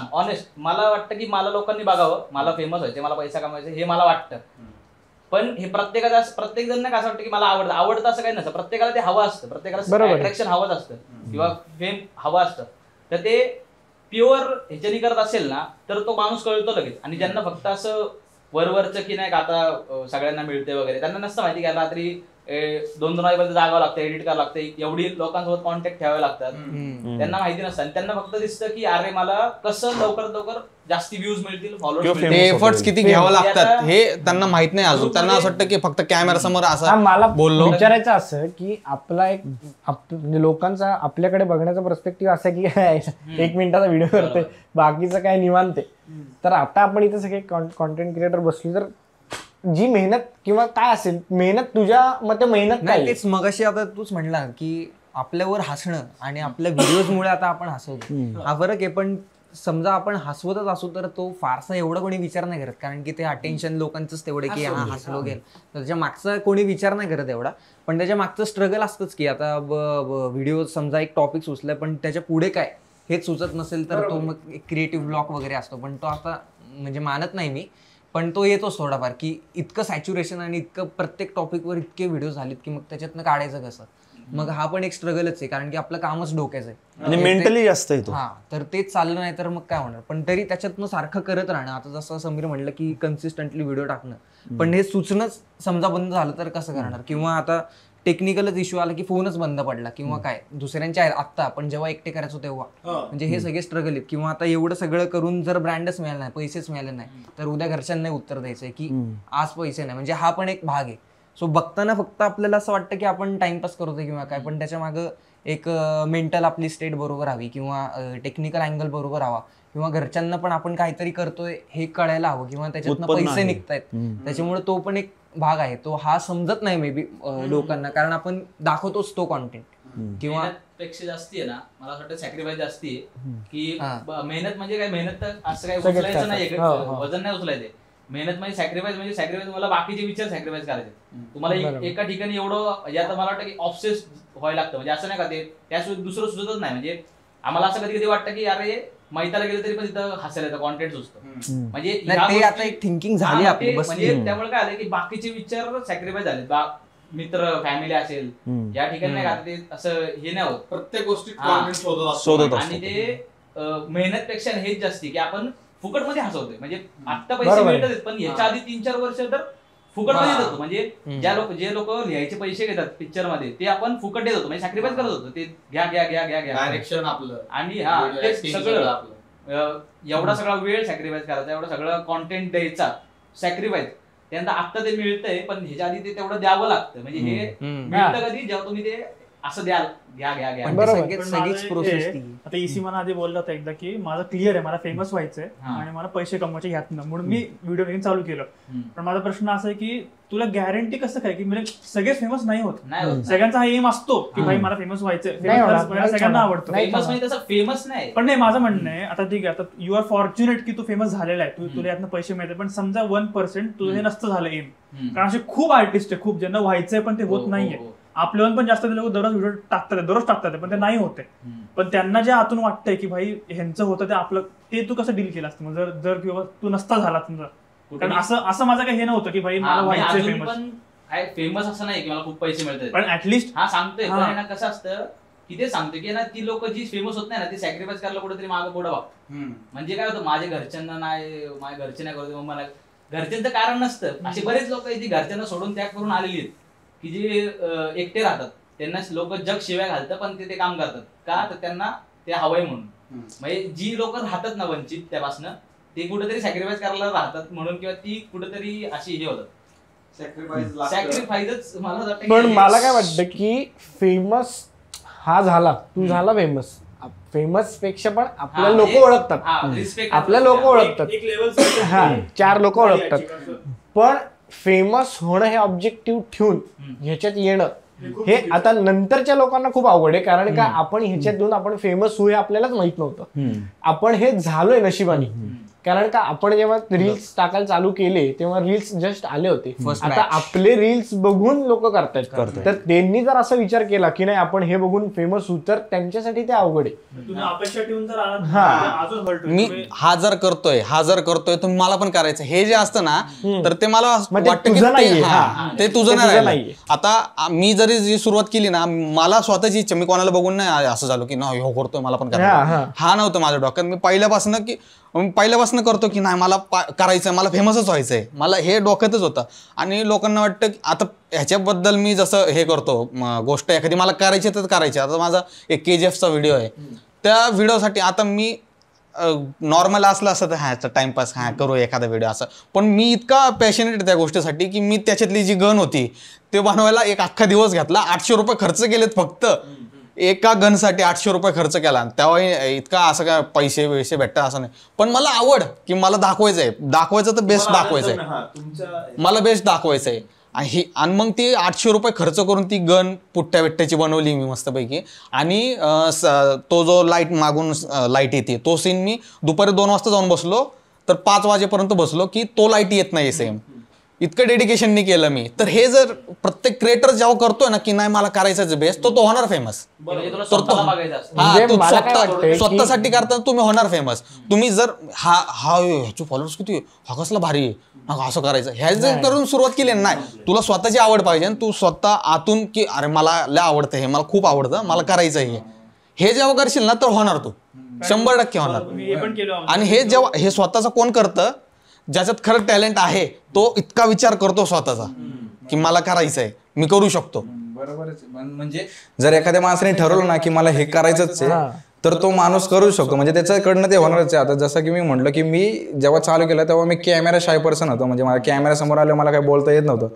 मला वाटतं की मला लोकांनी बघावं, मला फेमस व्हायचं, मला पैसा कमवायचा हे मला वाटतं. पण हे प्रत्येक जण नाही असं वाटतं की मला आवडतं असं काही नसतं. प्रत्येकाला ते हवं असतं, प्रत्येकाला अट्रॅक्शन हवंच असतं किंवा फेम हवं असतं. तर ते प्युअर ह्याच्यानी करत असेल ना तर तो माणूस कळतो लगेच. आणि ज्यांना फक्त असं वरवरचं की नाही का आता सगळ्यांना मिळते वगैरे, त्यांना नसतं माहिती की रात्री 2-2 वाजेपर्यंत जागावं लागतं, एडिट करावं लागतं, एवढी लोकांसोबत कॉन्टॅक्ट ठेवावे लागतात, त्यांना माहिती नसतं. आणि त्यांना फक्त दिसतं की अरे मला कसं लवकर जास्ती व्ह्यूज मिळतील, फॉलोअर्स मिळतील, एफर्ट्स किती घ्यावं लागतात हे त्यांना माहित नाही अजून. त्यांना असं वाटतं की फक्त कॅमेरा समोर असं मला बोललो. विचारायचं असं की आपला एक म्हणजे लोकांचा आपल्याकडे बघण्याचा पर्स्पेक्टिव्ह असा की 1 मिनिटाचा व्हिडिओ करतोय, बाकीचं काय निवांत आहे. तर आता आपण इथे सगळे कॉन्टेंट क्रिएटर बसलो तर जी मेहनत किंवा काय असेल, मेहनत तुझ्या मते मेहनत नाही, तेच मगाशी आता तूच म्हणला की आपल्यावर हसणं आणि आपल्या व्हिडिओजमुळे आता आपण हसवतो, हा फरक आहे. पण समजा आपण हसवतच असू तर तो फारसा एवढा कोणी विचार नाही करत, कारण की ते अटेन्शन लोकांचंच तेवढे की हा हसलो गेल, त्याच्या मागचा कोणी विचार नाही करत एवढा. पण त्याच्या मागचं स्ट्रगल असतंच की आता व्हिडिओ समजा एक टॉपिक सुचलाय पण त्याच्या पुढे काय हेच सुचत नसेल तर तो मग एक क्रिएटिव्ह ब्लॉक वगैरे असतो. पण तो आता म्हणजे मानत नाही मी, पण तो येतोच थोडाफार की इतकं सॅच्युरेशन आणि इतकं प्रत्येक टॉपिकवर इतके व्हिडिओ झालेत की मग त्याच्यातनं काढायचं कसं. मग हा पण एक स्ट्रगलच आहे, कारण की आपलं कामच डोक्याचं आहे आणि मेंटली जास्त आहे तो. हा, तर तेच चाललं नाही तर मग काय होणार. पण तरी त्याच्यातनं सारखं करत राहणं, आता जसं समीर म्हणलं की कन्सिस्टंटली व्हिडिओ टाकणं, पण हे सुचणंच समजा बंद झालं तर कसं करणार. किंवा आता टेक्निकलच इश्यू आला की फोनच बंद पडला किंवा काय दुसऱ्यांच्या आहेत आत्ता आपण जेव्हा एकटे करायचो तेव्हा, म्हणजे हे सगळे स्ट्रगल आहेत. किंवा आता एवढं सगळं करून जर ब्रँडच मिळाला नाही, पैसेच मिळाले नाही, तर उद्या घरच्यांना उत्तर द्यायचंय की आज पैसे नाही, म्हणजे हा पण एक भाग आहे. सो बघताना फक्त आपल्याला असं वाटतं की आपण टाइमपास करतोय किंवा काय, पण त्याच्या मागं एक मेंटल आपली स्टेट बरोबर हवी किंवा टेक्निकल अँगल बरोबर हवा किंवा घरच्यांना पण आपण काहीतरी करतोय हे कळायला हवं किंवा त्याच्यातनं पैसे निघतायत, त्याच्यामुळे तो पण एक भाग आहे. तो हा समजत नाही मे बी लोकांना, कारण आपण दाखवतोच तो कॉन्टेंट. किंवा पेक्षा जास्ती आहे ना, मला असं वाटतं सॅक्रिफाईस जास्ती आहे की मेहनत म्हणजे काय, मेहनत तर असं काही उचलायचं नाही, वजन नाही उचलायचं. मेहनत म्हणजे सॅक्रिफाईस मला बाकीचे विचार सॅक्रिफाईस करायचे. तुम्हाला एका ठिकाणी एवढं म्हणजे आता मला वाटतं की ऑब्सेस व्हायला लागतं, म्हणजे असं नाही का ते त्याशिवाय दुसरं सुचतच नाही. म्हणजे आम्हाला असं कधी कधी वाटतं की अरे मैताला गेलं तरी पण तिथं हसायला येतं, कॉन्टेंट सुचतं. म्हणजे ते आता एक थिंकिंग झाली आपली, म्हणजे त्यामुळे काय आलं की बाकीचे विचार सॅक्रिफाईस झाले. मित्र फॅमिली असेल या ठिकाणी नाही का ते असं हे नाही होत, प्रत्येक गोष्टी शोधत आणि ते मेहनत पेक्षा हेच जास्ती की आपण फुकट मध्ये हसवतोय. म्हणजे आता पैसे मिळतात पण ह्याच्या आधी 3-4 वर्ष तर फुकट मध्ये देत होतो. म्हणजे जे लोक लिहायचे पैसे घेतात पिक्चर मध्ये ते आपण फुकट देत होतो, म्हणजे सॅक्रिफाईस करत होतो. ते घ्या घ्या घ्या घ्या घ्या डायरेक्शन आपलं आणि ते सगळं एवढा सगळा वेळ सॅक्रिफाईस करायचा, एवढा सगळं कॉन्टेंट द्यायचा सॅक्रिफाईस. त्यानंतर आता ते मिळतंय, पण ह्याच्या आधी ते तेवढं द्यावं लागतं. म्हणजे हे मिळतं कधी जेव्हा तुम्ही ते असं द्याल, घ्या घ्या घ्या. सगळीच प्रोसेस ती. आता इसी मला आधी बोलला होता एकदा की माझं क्लिअर आहे, मला फेमस व्हायचंय आणि मला पैसे कमवायचे ह्यातनं, म्हणून मी व्हिडिओ मेकिंग चालू केलं. पण माझा प्रश्न असा आहे की तुला गॅरंटी कसं काय की म्हणजे सगळेच फेमस नाही होत. सगळ्यांचा हा एम असतो की भाई मला फेमस व्हायचंय, सगळ्यांना आवडतं. फेमस म्हणजे तसं फेमस नाही, पण नाही माझं म्हणणं आहे आता ठीक आहे, आता यू आर फॉर्च्युनेट की तू फेमस झालेला आहे, तुला यातनं पैसे मिळते. पण समजा 1% तुझं हे नसतं झालं एम, कारण असे खूप आर्टिस्ट आहे, खूप ज्यांना व्हायचंय पण ते होत नाहीये. आपल्यावर पण जास्त लोक दररोज व्हिडिओ टाकतात पण ते नाही होते. पण त्यांना जे आतून वाटतंय की भाई ह्यांचं होतं ते आपलं, ते तू कसं डील केलं असतं जर किंवा तू नसता झाला समजा. कारण असं माझं काही हे नव्हतं की भाई मला व्हायचंय फेमस. फेमस असं नाही की मला खूप पैसे मिळतात, पण ऍटलीस्ट हा सांगतोय. पण कसं असतं की ते सांगतो की ना ती लोक जी फेमस होत नाही ना, ती सॅक्रिफाईस करायला कुठेतरी मागं पुढं बघतात. म्हणजे काय होतं, माझ्या घरच्यांना नाही, माझ्या घरचे नाही करत, मला घरच्यांचं कारण नसतं. असे बरेच लोक आहेत जी घरच्यांना सोडून त्याग करून आलेली आहेत, की जे एकटे राहतात. त्यांना लोक जग शिव्या घालतात पण ते काम करतात का, तर त्यांना ते हवंय म्हणून. म्हणजे जी लोक राहतात ना वंचित त्यापासून, ते कुठेतरी सॅक्रिफाईस करायला राहतात म्हणून, किंवा ती कुठेतरी अशी हे होतात सॅक्रिफाईसच. पण मला काय वाटतं की फेमस हा झाला, तू झाला फेमस, फेमस पेक्षा पण आपल्या लोक ओळखतात, आपल्या लोक ओळखतात, हा 4 लोक ओळखतात. पण फेमस होणं हे ऑब्जेक्टिव्ह ठेवून ह्याच्यात येणं हे आता नंतरच्या लोकांना खूप अवघड आहे. कारण का आपण ह्याच्यातून आपण फेमस होऊ हे आपल्यालाच माहित नव्हतं. आपण हे झालोय नशिबाने. कारण का आपण जेव्हा रील्स टाकायला चालू केले तेव्हा रील्स जस्ट आले होते. आता आपले रील्स बघून लोक करतायत. तर त्यांनी जर असा विचार केला की नाही आपण हे बघून फेमस होऊ, तर त्यांच्यासाठी ते अवघड आहे. मी हा जर करतोय तर मला पण करायचं हे जे असतं ना, तर ते मला वाटतं की ते तुझं नाही. आता मी जरी जी सुरुवात केली ना, मला स्वतःची इच्छा, मी कोणाला बघून नाही असं झालो की नाही हो करतोय मला पण करायचं, हा नव्हतं माझ्या डोक्यात. मी पहिल्यापासून करतो की नाही मला करायचंय, मला फेमसच व्हायचंय, मला हे डोक्यातच होतं. आणि लोकांना वाटतं की आता ह्याच्याबद्दल मी जसं हे करतो गोष्ट एखादी मला करायची तर करायची. आता माझा एक KGFचा व्हिडिओ आहे, त्या व्हिडिओसाठी आता मी नॉर्मल असं तर ह्याचा टाइमपास करू एखादा व्हिडिओ असं, पण मी इतका पॅशनेट त्या गोष्टीसाठी की मी त्याच्यातली जी गन होती ते बनवायला एक अख्खा दिवस घेतला. 800 रुपये खर्च केलेत फक्त एका गनसाठी. 800 रुपये खर्च केला. तेव्हा इतका असं काय पैसे भेटतात असं नाही, पण मला आवड की मला दाखवायचं तर बेस्ट दाखवायचंय, मला बेस्ट दाखवायचंय. आणि मग ती 800 रुपये खर्च करून ती गन पुट्ट्या बिट्ट्याची बनवली मी मस्तपैकी. आणि तो जो लाईट मागून लाईट येते तो सीन मी दुपारी 2 वाजता जाऊन बसलो तर 5 वाजेपर्यंत बसलो की तो लाईट येत नाही सेम. इतकं डेडिकेशननी केलं मी. तर हे जर प्रत्येक क्रिएटर जेव्हा करतोय ना की नाही मला करायचंच बेस्ट, तो होणार फेमस. स्वतःसाठी करता तुम्ही होणार फेमस. तुम्ही जर ह्याचे फॉलोअर्स किती, हा कसला भारी असं करायचं, ह्या जर करून सुरुवात केली नाही, तुला स्वतःची आवड पाहिजे. तू स्वतः आतून की अरे मला लय आवडतं हे, मला खूप आवडतं, मला करायचं हे जेव्हा करशील ना तर होणार, तू 100% होणार. आणि हे जेव्हा हे स्वतःचं कोण करतं, ज्याच्यात खरं टॅलेंट आहे तो इतका विचार करतो स्वतःचा की मला करायचंय, मी करू शकतो. बरोबरच. म्हणजे जर एखाद्या माणसाने ठरवलं ना की मला हे करायचंच आहे, तर तो माणूस करू शकतो. म्हणजे त्याच्याकडनं ते होणारच आहे. आता जसं की मी म्हटलं की मी जेव्हा चालू केलं तेव्हा मी कॅमेरा शाय पर्सन होतो. म्हणजे मला कॅमेरा समोर आलं मला काही बोलता येत नव्हतं.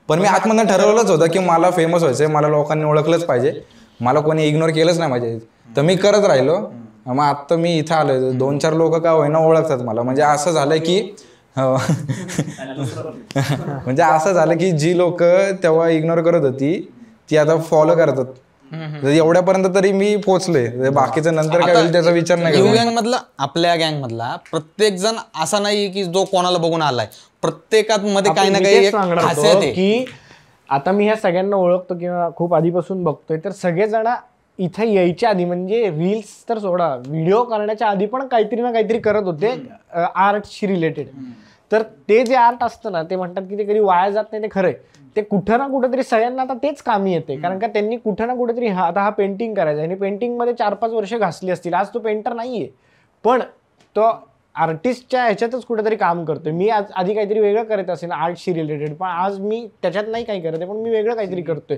पण मी आतमधनं ठरवलंच होतं की मला फेमस व्हायचंय, मला लोकांनी ओळखलंच पाहिजे, मला कोणी इग्नोर केलंच नाही पाहिजे. तर मी करत राहिलो. मग आता मी इथं आलोय, 2-4 लोक का होईना ओळखतात मला. म्हणजे असं झालंय की म्हणजे असं झालं की जी लोक तेव्हा इग्नोर करत होती ती आता फॉलो करतात. एवढ्यापर्यंत तरी मी पोहोचलोय. बाकीचं नंतर काय होईल त्याचा विचार नाही. गँग मधला, आपल्या गँग मधला प्रत्येक जण असा नाही की जो कोणाला बघून आलाय. प्रत्येकात मध्ये काही ना काही खासियत आहे की आता मी ह्या सगळ्यांना ओळखतो किंवा खूप आधीपासून बघतोय, तर सगळेजण इथे यायच्या आधी म्हणजे रील्स तर सोडा, व्हिडिओ करण्याच्या आधी पण काहीतरी ना काहीतरी करत होते आर्टशी रिलेटेड. तर ते जे आर्ट असतं ना, ते म्हणतात की ते कधी वाया जात नाही, ते खरंय. ते कुठं ना कुठेतरी सगळ्यांना आता तेच कामी येते. कारण का त्यांनी कुठं ना कुठेतरी आता हा पेंटिंग करायचा आणि पेंटिंग मध्ये 4-5 वर्ष घासली असतील. आज तो पेंटर नाहीये, पण तो आर्टिस्टच्या ह्याच्यातच कुठेतरी काम करतोय. मी आज आधी काहीतरी वेगळं करत असेल आर्टशी रिलेटेड, पण आज मी त्याच्यात नाही काही करत आहे, पण मी वेगळं काहीतरी करतोय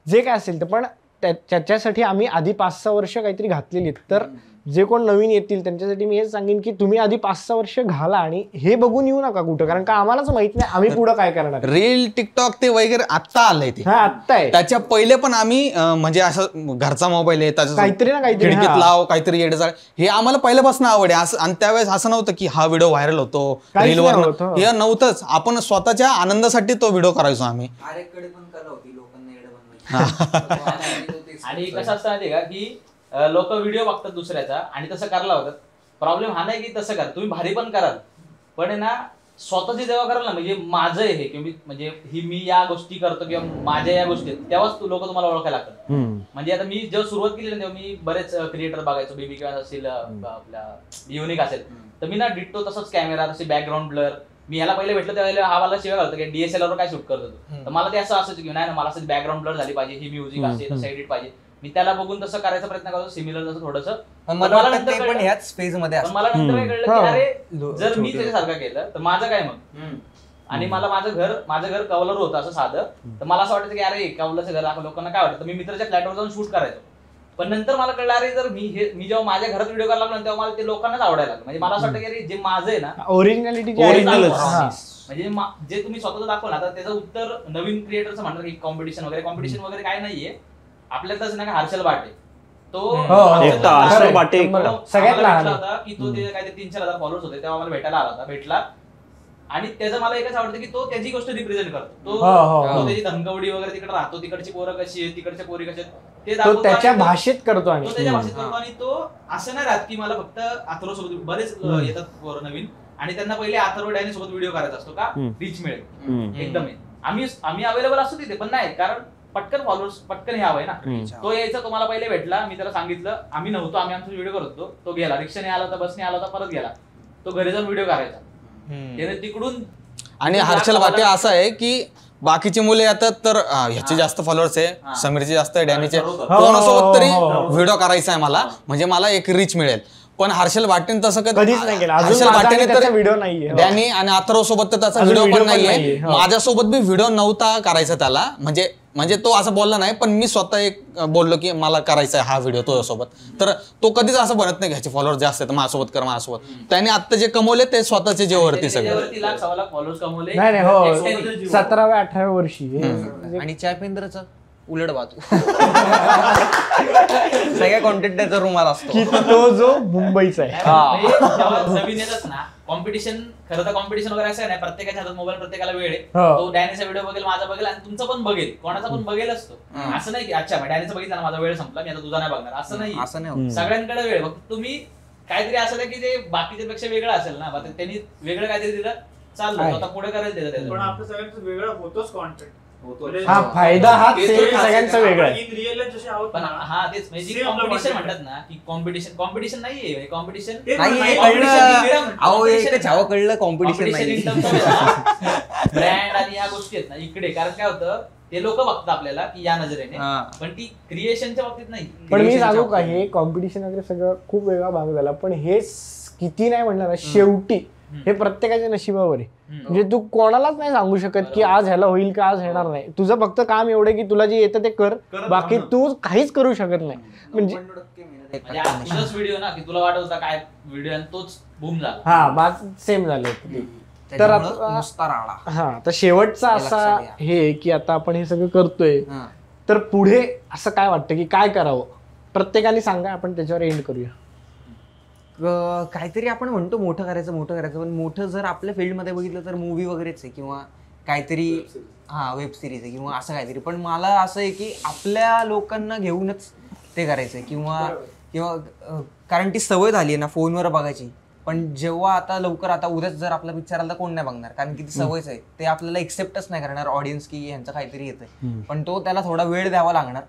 जे काय असेल ते. पण त्याच्यासाठी आम्ही आधी 5-6 वर्ष काहीतरी घातलेली आहेत. तर जे कोण नवीन येतील त्यांच्यासाठी मी हेच सांगेन की तुम्ही आधी 5-6 वर्ष घाला आणि हे बघून येऊ नका कुठं, कारण का आम्हालाच माहित नाही आम्ही पुढं काय करणार. रील टिकटॉक ते वगैरे आत्ता आलंय ते. हा आत्ता आहे. त्याच्या पहिले पण आम्ही म्हणजे असं घरचा मोबाईल आहे त्याच्या काहीतरी ना काहीतरी खिडकीत लाव काहीतरी येडे हे आम्हाला पहिल्यापासून आवड आहे असं. आणि त्यावेळेस असं नव्हतं की हा व्हिडिओ व्हायरल होतो काहीच रीलवर, नाही होत, हो. हे नव्हतंच. आपण स्वतःच्या आनंदासाठी तो व्हिडिओ करायचो आम्ही. आरेकडे पण कला होती लोकांना येडं बनवायची. आणि कसं असतं माहिती का की लोक व्हिडिओ बघतात दुसऱ्याचा आणि तसं करायला होतात. प्रॉब्लेम हा नाही की तसं करा, तुम्ही भारी पण कराल, पण आहे ना स्वतःची जेव्हा कराल ना, म्हणजे माझं हे की म्हणजे ही मी या गोष्टी करतो किंवा माझ्या या गोष्टी आहेत, तेव्हाच लोक तुम्हाला ओळखायला लागतात. म्हणजे आता मी जेव्हा सुरुवात केली ना तेव्हा मी बरेच क्रिएटर बघायचो, बेबी किंवा असेल आपल्या युनिक असेल, तर मी ना डिट्टो तसंच कॅमेरा तसे बॅकग्राऊंड ब्लर. मी ह्याला पहिले भेटलं त्यावेळेला हा मला शिवाय घालतो की DSLR वर काय शूट करतो, तर मला ते असं असायचं की नाही ना मला असं बॅकग्राऊंड ब्लर झाली पाहिजे, ही म्युझिक असेल तसं एडिट पाहिजे. मी त्याला बघून तसं करायचा प्रयत्न करतो, सिमिलर जसं थोडंसं. मला वाटतं ते पण ह्याच फेज मध्ये असतं. मला नंतर काय कळलं की अरे जर मी त्याच्यासारखं केलं तर माझं काय मग. आणि मला माझं घर कौलर होतं असं साधं, तर मला असं वाटायचं की अरे कौलरचं घर लोकांना काय वाटतं, तर मी मित्राच्या फ्लॅटवर जाऊन शूट करायचो. पण नंतर मला कळलं अरे जर मी जेव्हा माझ्या घरात व्हिडिओ करायला लागलो तेव्हा मला ते लोकांनाच आवडायला लागलं. म्हणजे मला असं वाटतं की अरे जे माझं आहे ना ओरिजिनॅलिटी म्हणजे जे तुम्ही स्वतःच दाखवलं आता त्याचं उत्तर नवीन क्रिएटरचं म्हणणार की कॉम्पिटिशन वगैरे काय नाहीये. आपल्यातच ना हर्षल बाटे सगळ्यात लहान होता की तो ते काहीतरी 3-4 हजार फॉलोअर्स होते तेव्हा मला भेटला. आणि त्याचं मला एकच आवडतं की तो त्याची गोष्ट रिप्रेझेंट करतो. तो त्याची धनकवडी वगैरे तिकडे राहतो, तिकडची पोरं कशी आहे, तिकडच्या पोरी कशी आहेत ते तो त्याच्या भाषेत करतो. आणि तो असं नाही राहत की मला फक्त अथर्व सोबत बरेच येतात पोरं नवीन आणि त्यांना पहिले अथर्व डॅनी सोबत व्हिडिओ करायचा असतो का रीच मिळेल एकदम. आम्ही अवेलेबल असतो तिथे, पण नाही कारण पटकन फॉलोअर्स पटकन हे हवंय ना. तो यायचा, तो मला पहिले भेटला, मी त्याला सांगितलं, आम्ही नव्हतो, आम्ही आमचा व्हिडिओ करत होतो. तो गेला, रिक्षाने आला होता, बसने आला होता, परत गेला. तो घरी जाऊन व्हिडिओ करायचा त्याने तिकडून. आणि हर्षल बाटे असं आहे की बाकीची मुले येतात तर ह्याचे जास्त फॉलोअर्स आहे, समीरचे जास्त आहे, डॅनीचे, कोणासोबत तरी व्हिडिओ करायचा आहे मला, म्हणजे मला एक रीच मिळेल. पण हर्षल बाटेन तसं कधीच नाही केलं. हर्षल बाटेने तर व्हिडिओ नाहीये, डॅनी आणि अथर्व सोबत तर त्याचा व्हिडिओ पण नाहीये. माझ्यासोबत बी व्हिडिओ नव्हता करायचा त्याला, म्हणजे तो असं बोलला नाही, पण मी स्वतः एक बोललो की मला करायचा आहे हा व्हिडिओ तुझ्यासोबत. तर तो कधीच असं बनत नाही घ्यायचे फॉलोअर जास्त आहेत माझ्यासोबत. त्याने आता जे कमवले ते स्वतःचे जेवरती सगळे. नाही हो 17व्या-18व्या वर्षी. आणि चॅपेंद्रचं उलट बाजू सगळ्या कॉन्टेंट त्याचा रुमाल असतो की तो जो मुंबईचा आहे. नवीन येतात ना कॉम्पिटिशन, खरं तर कॉम्पिटिशन वगैरे असं नाही, प्रत्येकाच्या हातात मोबाईल, प्रत्येकाला वेळ आहे. तो डॅनीचा व्हिडिओ बघेल, माझा बघेल आणि तुमचा पण बघेल, कोणाचा पण बघेल असतो. असं नाही की अच्छा डॅनीचा बघितला माझा वेळ संपला मी आता तुझा नाही बघणार, असं नाही. सगळ्यांकडे वेळ, फक्त तुम्ही काहीतरी असेल की जे बाकीच्या पेक्षा वेगळं असेल ना, त्यांनी वेगळं काहीतरी दिलं चाललं, आता पुढे करायला त्याचं. पण आपलं सगळ्यांचं वेगळं होतोच कॉन्टेंट. हा फायदा हाच सगळ्यांचा वेगळा आहे. इन रिअल लाईफ जसे आहोत पण हा तेच म्हणजे कॉम्पिटिशन म्हणतात ना की कॉम्पिटिशन नाहीये, कॉम्पिटिशन कळलं कॉम्पिटिशन ब्रँड आणि या गोष्टी आहेत ना इकडे. कारण काय होतं ते लोक बघतात आपल्याला की या नजरेने, पण ती क्रिएशनच्या बाबतीत नाही. पण मी सांगू का, हे कॉम्पिटिशन वगैरे सगळं खूप वेगळा भाग झाला, पण हे किती नाही म्हणणार शेवटी हे प्रत्येकाच्या नशिबावर आहे. म्हणजे तू कोणालाच नाही सांगू शकत की आज ह्याला होईल का आज येणार नाही. तुझं फक्त काम एवढं की तुला जे येतं ते कर, बाकी तू काहीच करू शकत नाही. म्हणजे व्हिडिओ ना की तुला वाटत होता काय व्हिडिओ आणि तोच बूम झाला. हा सेम झालं. तर आता शेवटचा असा हे की आता आपण हे सगळं करतोय, तर पुढे असं काय वाटतं की काय करावं प्रत्येकाने सांगा, आपण त्याच्यावर एंड करूया. काहीतरी आपण म्हणतो मोठं करायचं, पण मोठं जर आपल्या फील्डमध्ये बघितलं तर मूवी वगैरेच आहे किंवा काहीतरी वेब सिरीज आहे किंवा असं काहीतरी. पण मला असं आहे की आपल्या लोकांना घेऊनच ते करायचं किंवा कारण ती सवय झाली आहे ना फोनवर बघायची. पण जेव्हा आता उद्याच जर आपला पिक्चर आला तर कोण नाही बघणार, कारण की ती सवयच आहे. ते आपल्याला एक्सेप्टच नाही करणार ऑडियन्स की ह्यांचं काहीतरी येतंय. पण त्याला थोडा वेळ द्यावा लागणार,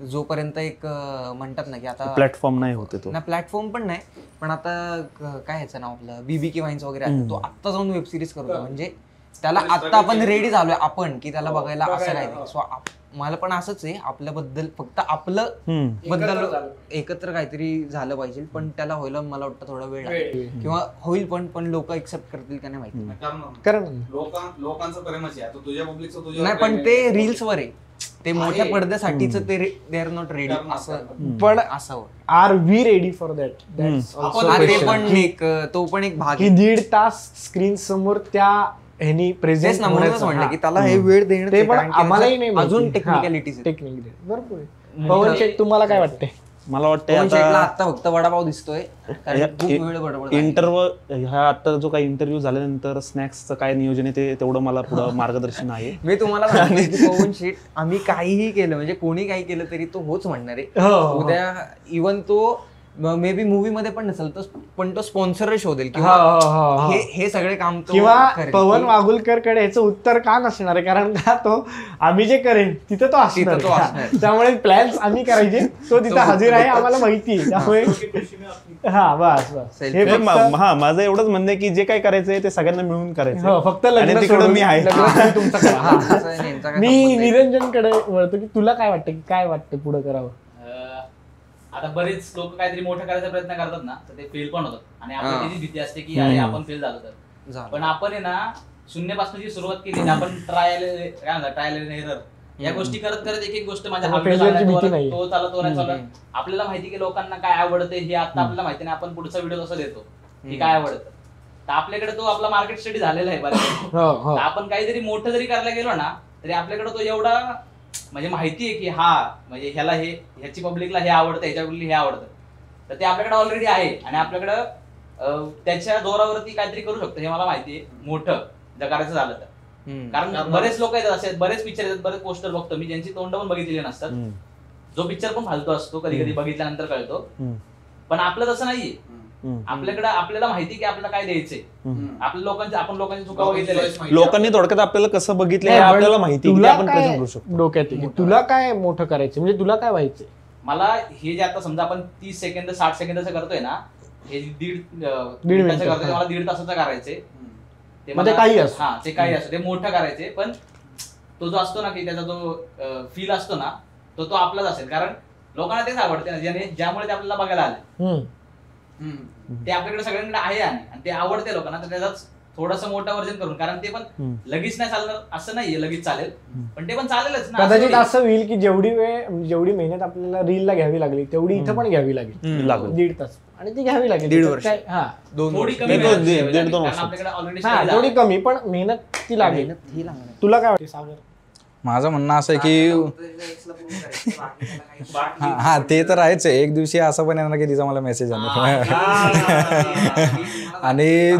जोपर्यंत एक म्हणतात ना की आता प्लॅटफॉर्म नाही होते तो ना, प्लॅटफॉर्म पण नाही. पण आता काय ह्याचं नाव आपलं BBK वाईन्स वगैरे आहे, तो आत्ता जाऊन वेब सिरीज करतो. म्हणजे त्याला आत्ता आपण रेडी झालोय आपण की त्याला बघायला असं काय. सो मला पण असंच आहे, आपल्याबद्दल फक्त आपलं बद्दल एकत्र काहीतरी झालं पाहिजे, पण त्याला व्हायला मला वाटतं थोडा वेळ लागेल किंवा होईल, पण लोक एक्सेप्ट करतील का नाही माहिती. कारण लोकांचं प्रेमच आहे, आता तुझ्या पब्लिकचं तुझ्या नाही पण ते रील्स वर आहे, ते मोठ्या पडद्यासाठीच दे आर नॉट रेडी असं पण असावं. Are we ready for that? ते पण एक तो पण एक भाग की 1.5 तास स्क्रीन समोर त्या ह्यानी प्रेझेंट म्हणूनच म्हणलं की त्याला हे वेळ देणं ते पण आम्हालाही नाही अजून टेक्निकॅलिटीज टेक्निकली भरपूर आहे. पवन शेठ तुम्हाला काय वाटते? मला वाटतं आता फक्त वडापाव दिसतोय, खूप वेळ बडबड इंटरव्ह्यू ह्या आता जो काही इंटरव्ह्यू झाल्यानंतर स्नॅक्सचं काय नियोजन आहे ते तेवढं मला पुढं मार्गदर्शन आहे. मी तुम्हाला सांगतो की पवन शेठ आम्ही काहीही केलं म्हणजे कोणी काही केलं तरी तो होच म्हणणार आहे. उद्या इव्हन तो मे बी मूवी मध्ये पण नसेल पण तो स्पॉन्सर शोधेल किंवा हे सगळे काम किंवा पवन वागुलकर कडे याचं उत्तर का नसणार आहे, कारण का तो आम्ही जे करेन तिथं तो असणार. त्यामुळे प्लॅन्स आम्ही करायचे, तो तिथं हजर आहे आम्हाला माहिती आहे. त्यामुळे हा बस हे माझं एवढंच म्हणणं आहे की जे काय करायचंय ते सगळ्यांना मिळून करायचं, फक्त लग्न तिकडं मी आहे. मी निरंजन कडे वळतो की तुला काय वाटतं, की काय वाटतं पुढे करावं? आता बरेच लोक काहीतरी मोठं करायचा प्रयत्न करतात ना, तर ते फेल पण होतात आणि आपल्याला त्याची भीती असते की अरे आपण फेल झालो तर. पण आपण आहे ना शून्यापासून जी सुरुवात केली, आपण ट्रायल एंड एरर या गोष्टी करत करत एक एक गोष्ट माझ्या तो चालतो नाही चालत. आपल्याला माहिती की लोकांना काय आवडते हे आता आपल्याला माहिती नाही, आपण पुढचा व्हिडिओ कसा देतो की काय आवडतं. तर आपल्याकडे तो आपला मार्केट स्टडी झालेला आहे बऱ्यापैकी. आपण काहीतरी मोठं जरी करायला गेलो ना तरी आपल्याकडे तो एवढा म्हणजे माहिती आहे की हा म्हणजे ह्याला ह्याची पब्लिकला हे आवडतं, ह्याच्या पब्लिकला हे आवडतं, तर ते आपल्याकडे ऑलरेडी आहे आणि आपल्याकडं त्याच्या जोरावरती काहीतरी करू शकतो हे मला माहिती आहे मोठं जर करायचं झालं तर. कारण बरेच लोक येतात असे, बरेच पिक्चर येतात, बरेच पोस्टर बघतो मी ज्यांची तोंड पण बघितलेली नसतात. जो पिक्चर पण फालतू असतो, कधी कधी बघितल्यानंतर कळतो. पण आपलं तसं नाहीये, आपल्याकडे आपल्याला माहिती की आपल्याला काय द्यायचंय, आपण लोकांची चुका बघितलेल्या, लोकांनी थोडक्यात आपल्याला कसं बघितलं हे आपल्याला माहिती आहे, आपण प्रेझेंट करू शकतो. डोक्यात की तुला काय मोठं करायचं, म्हणजे तुला काय व्हायचंय? मला हे जे आता समजा आपण 30 सेकंद 60 सेकंदाचं करतोय ना, हे 1.5 मिनिटाचं करतोय, मला 1.5 तासाचं करायचंय. ते काही असो, हा ते काही असो, ते मोठं करायचंय. पण तो जो असतो ना की त्याचा जो फील असतो ना तो आपलाच असेल, कारण लोकांना तेच आवडते ना, ज्यामुळे ते आपल्याला बघायला आले. ते आपल्याकडे सगळ्यांकडे आहे आणि ते आवडते लोकांना, तर त्याचाच थोडंसं मोठं वर्जन करून, कारण ते पण लगेच नाही चालणार असं नाहीये, लगेच चालेल पण ते पण चालेलच ना. कदाचित असं होईल की जेवढी मेहनत आपल्याला रीलला घ्यावी लागली तेवढी इथं पण घ्यावी लागेल, 1.5 तास, आणि ती घ्यावी लागेल 1.5 वर्ष, थोडी कमी आपल्याकडे ऑलरेडी थोडी कमी, पण मेहनत ती लागेल. तुला काय वाटतं सागर? माझं म्हणणं असं आहे की हा ते तर आहेच आहे, एक दिवशी असं पण येणार की तिचा मला मेसेज आला. आणि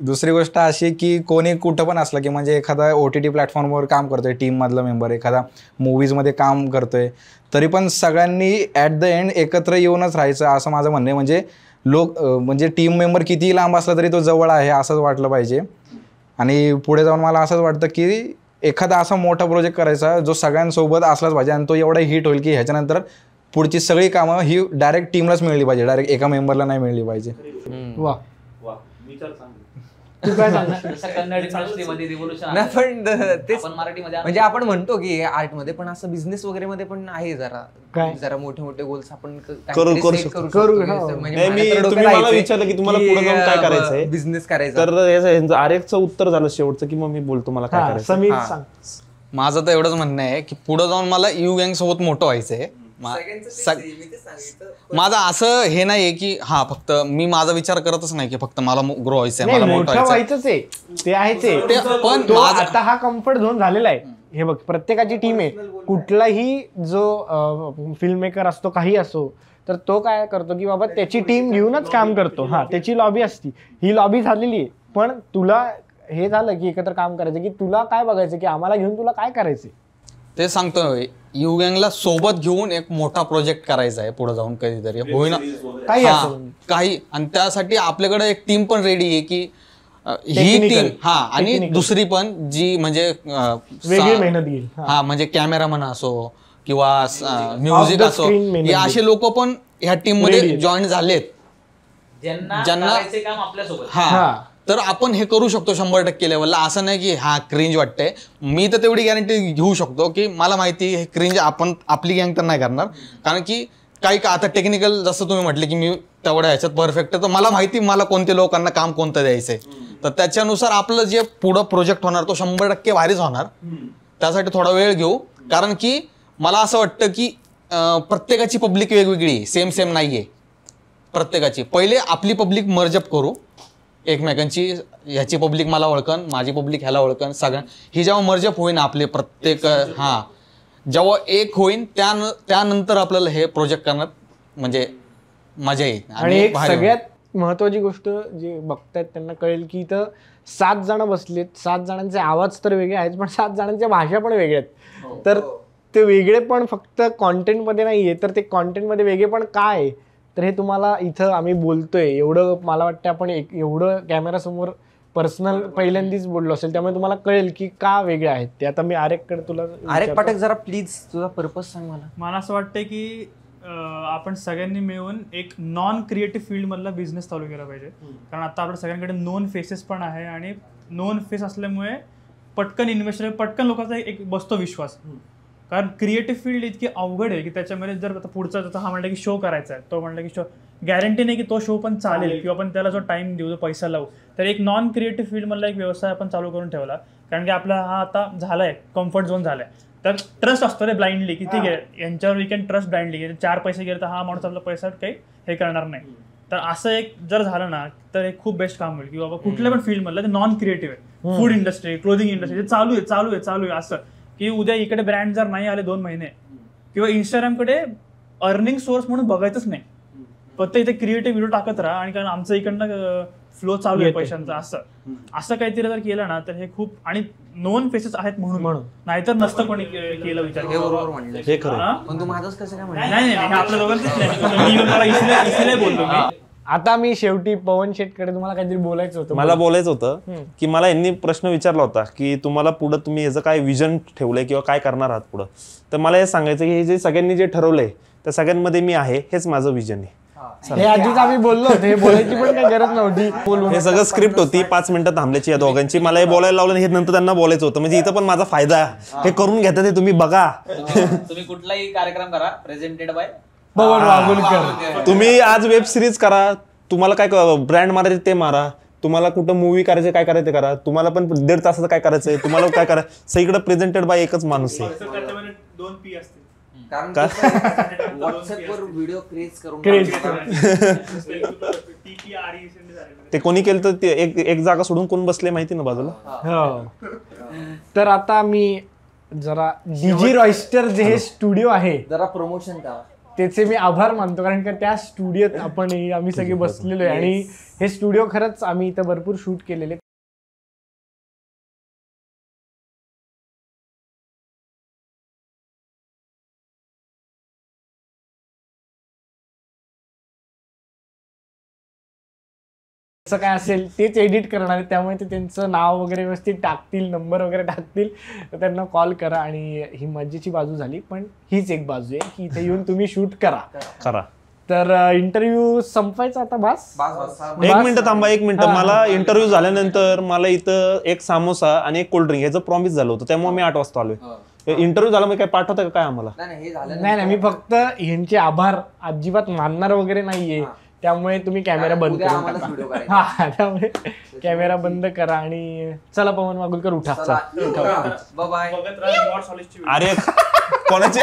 दुसरी गोष्ट अशी की कोणी कुठं पण असलं की म्हणजे एखादा OTT प्लॅटफॉर्मवर काम करतोय, टीम मधला मेंबर एखादा मूवीजमध्ये काम करतोय, तरी पण सगळ्यांनी ॲट द एंड एकत्र येऊनच राहायचं असं माझं म्हणणं आहे. म्हणजे म्हणजे टीम मेंबर कितीही लांब असला तरी तो जवळ आहे असंच वाटलं पाहिजे. आणि पुढे जाऊन मला असंच वाटतं की एखादा असा मोठा प्रोजेक्ट करायचा जो सगळ्यांसोबत असलाच पाहिजे आणि तो एवढा हिट होईल की ह्याच्यानंतर पुढची सगळी कामं ही डायरेक्ट टीमलाच मिळली पाहिजे, डायरेक्ट एका मेंबरला नाही मिळली पाहिजे. वा पण तेच म्हणजे आपण म्हणतो की आर्ट मध्ये पण असं बिझनेस वगैरे मध्ये पण आहे जरा मोठे मोठे गोल्स आपण करू. मला विचारलं की तुम्हाला पुढे जाऊन काय करायचंय, बिझनेस करायचा, तर आरेखचं उत्तर झालं शेवटचं की मग मी बोलतो मला काय करायचं. समीर सांग. माझं तर एवढंच म्हणणं आहे की पुढे जाऊन मला यू गँग सोबत मोठं व्हायचंय. माझं असं हे नाहीये की हा फक्त मी माझा विचार करतच नाही की फक्त मला ग्रो व्हायचंय, मला मोठं व्हायचंच आहे, ते आहेच आहे. पण आता हा कम्फर्ट झोन झालेला आहे. हे बघ, प्रत्येकाची टीम आहे, कुठलाही जो फिल्म मेकर असतो काही असो, तर तो काय करतो की बाबा त्याची टीम घेऊनच काम करतो. हा त्याची लॉबी असती, ही लॉबी झालेली आहे. पण तुला हे झालं की एकत्र काम करायचं, की तुला काय बघायचं की आम्हाला घेऊन तुला काय करायचंय ते सांगतोय. यू गँगला सोबत घेऊन एक मोठा प्रोजेक्ट करायचा आहे पुढे जाऊन कधीतरी, होईना काही. आणि त्यासाठी आपल्याकडे एक टीम पण रेडी आहे की ही टीम आणि दुसरी पण जी म्हणजे वेगळी मेहनत घेईल. हा म्हणजे कॅमेरामन असो किंवा म्युझिक असो, हे असे लोक पण ह्या टीम मध्ये जॉईन झालेत, ज्यांना काम आपल्यासोबत. हा तर आपण हे करू शकतो 100% लेवलला. असं नाही की हा क्रिंज वाटतंय. मी तर तेवढी गॅरंटी घेऊ शकतो की मला माहिती हे क्रिंज आपली गँग तर नाही करणार. कारण की काही आता टेक्निकल जसं तुम्ही म्हटले की मी तेवढ्या ह्याच्यात परफेक्ट आहे, तर मला माहिती मला कोणत्या लोकांना काम कोणतं द्यायचंय. तर त्याच्यानुसार आपलं जे पुढं प्रोजेक्ट होणार तो 100% भारीच होणार. त्यासाठी थोडा वेळ घेऊ. कारण की मला असं वाटतं की प्रत्येकाची पब्लिक वेगवेगळी, सेम नाहीये प्रत्येकाची. पहिले आपली पब्लिक मर्जअप करू एकमेकांची. ह्याची पब्लिक मला ओळखन, माझी पब्लिक ह्याला ओळखन, सगळ्या ही जेव्हा मर्जअप होईन आपले प्रत्येक जेव्हा एक होईन त्यानंतर आपल्याला हे प्रोजेक्ट करण्यात म्हणजे मजा येईल. आणि एक सगळ्यात महत्वाची गोष्ट जे बघतायत त्यांना कळेल की इथं 7 जण बसलेत. 7 जणांचे आवाज तर वेगळे आहेत, पण 7 जणांच्या भाषा पण वेगळ्या आहेत. तर ते वेगळे पण फक्त कॉन्टेंटमध्ये नाहीये, तर ते कॉन्टेंटमध्ये वेगळे पण काय, तर हे तुम्हाला इथं आम्ही बोलतोय एवढं मला वाटतं आपण एवढं कॅमेरासमोर पर्सनल पहिल्यांदाच बोललो असेल, त्यामुळे तुम्हाला कळेल की का वेगळे आहेत ते. आता मी आरेककडे तुला आरेक पाठक जरा प्लीज तुझा पर्पज सांग मला. मला असं वाटतंय की आपण सगळ्यांनी मिळून एक नॉन क्रिएटिव्ह फील्ड मधला बिझनेस चालू केला पाहिजे. कारण आता आपल्या सगळ्यांकडे नोन फेसेस पण आहे आणि नोन फेस असल्यामुळे पटकन इन्व्हेस्टर, पटकन लोकांचा एक बसतो विश्वास. कारण क्रिएटिव्ह फील्ड इतकी अवघड आहे की त्याच्यामध्ये जर आता पुढचा हा म्हणला की शो करायचा आहे, तो म्हणला की शो गॅरंटी नाही की तो शो पण चालेल किंवा आपण त्याला जो टाइम देऊ, जो पैसा लावू. तर एक नॉन क्रिएटिव्ह फील्ड मधला एक व्यवसाय आपण चालू करून ठेवला. कारण की आपला हा आता झालाय कम्फर्ट झोन झालाय. तर ट्रस्ट असतो रे ब्लाइंडली की ठीक आहे यांच्यावर वी कॅन ट्रस्ट ब्लाइंडली. 4 पैसे गेले तर हा माणूस आपला पैसा काही हे करणार नाही. तर असं एक जर झालं ना तर एक खूप बेस्ट काम होईल की बाबा कुठल्या पण फील्ड मधलं ते नॉन क्रिएटिव्ह आहे. फूड इंडस्ट्री, क्लोथिंग इंडस्ट्री चालू आहे असं की उद्या इकडे ब्रँड जर नाही आले 2 महिने किंवा इंस्टाग्रामकडे अर्निंग सोर्स म्हणून बघायचंच नाही, फक्त इथे क्रिएटिव्ह व्हिडिओ टाकत राहा. आणि कारण आमचं इकडनं फ्लो चालू आहे पैशांचा, असं काहीतरी जर केलं ना तर हे खूप, आणि नोन फेसेस आहेत म्हणून नाहीतर नसतं कोणी केलं विचार. हे बरोबर म्हणलं, हे खरं. पण तू माझंच कसं काय म्हणलं? नाही आपल्या दोघांचंच नाही, मला इसलिए बोललो मी. आता मी शेवटी पवन शेटकडे तुम्हाला काहीतरी बोलायचं होतं. मला बोलायचं होतं की मला यांनी प्रश्न विचारला होता की तुम्हाला पुढं तुम्ही याचं काय विजन ठेवलंय किंवा काय करणार आहात पुढं. तर मला हे सांगायचं की हे जे सगळ्यांनी जे ठरवलंय त्या सगळ्यांमध्ये मी आहे, हेच माझं विजन आहे. हे आधीच आम्ही बोललो होतो, हे बोलायची पण काही गरज नव्हती. हे सगळं स्क्रिप्ट होती 5 मिनिटं थांबल्याची या दोघांची. मला हे बोलायला लावलं, हे नंतर त्यांना बोलायचं होतं. म्हणजे इथं पण माझा फायदा आहे, हे करून घेतात हे तुम्ही बघा. तुम्ही कुठलाही कार्यक्रम करा प्रेझेंटेड बाय पवन वागुलकर. तुम्ही आज वेब सिरीज करा, तुम्हाला काय ब्रँड मारायचे ते मारा, तुम्हाला कुठं मूवी करायचे काय करायचं करा, तुम्हाला पण 1.5 तासाचं काय करायचंय, तुम्हाला काय करायचं, सगळीकडे प्रेझेंटेड बाय एकच माणूस आहे. 2 P असतील. कारण व्हॉट्सअपवर व्हिडिओ क्रिएट करून ते कोणी केलं तर ते एक जागा सोडून कोण बसले माहिती ना बाजूला. तर आता मी जरा डिजी रॉयस्टर जे हे स्टुडिओ आहे जरा प्रमोशन करा, त्याचे मी आभार मानतो. कारण का त्या स्टुडिओत आम्ही सगळे बसलेलो आहे आणि हे स्टुडिओ खरंच आम्ही इथं भरपूर शूट केलेले. काय असेल तेच एडिट करणार आहे, त्यामुळे ते त्यांचं नाव वगैरे व्यवस्थित टाकतील, नंबर वगैरे टाकतील, तर त्यांना कॉल करा. आणि ही मजेची बाजू झाली, पण हीच एक बाजू आहे की इथे येऊन तुम्ही शूट करा. तर इंटरव्ह्यू संपायचा आता. बस 1 मिनिट थांबा, 1 मिनिट. मला इंटरव्ह्यू झाल्यानंतर मला इथं एक सामोसा आणि एक कोल्ड्रिंक ह्याचं प्रॉमिस झालं होतं, त्यामुळे मी 8 वाजता आलोय. इंटरव्ह्यू झाला मग काय पाठवतं का काय आम्हाला? नाही, मी फक्त ह्यांचे आभार अजिबात मानणार वगैरे नाहीये, त्यामुळे तुम्ही कॅमेरा बंद करा. त्यामुळे कॅमेरा बंद करा आणि चला पवन वागुलकर उठा. बाय. अरे कोणाचे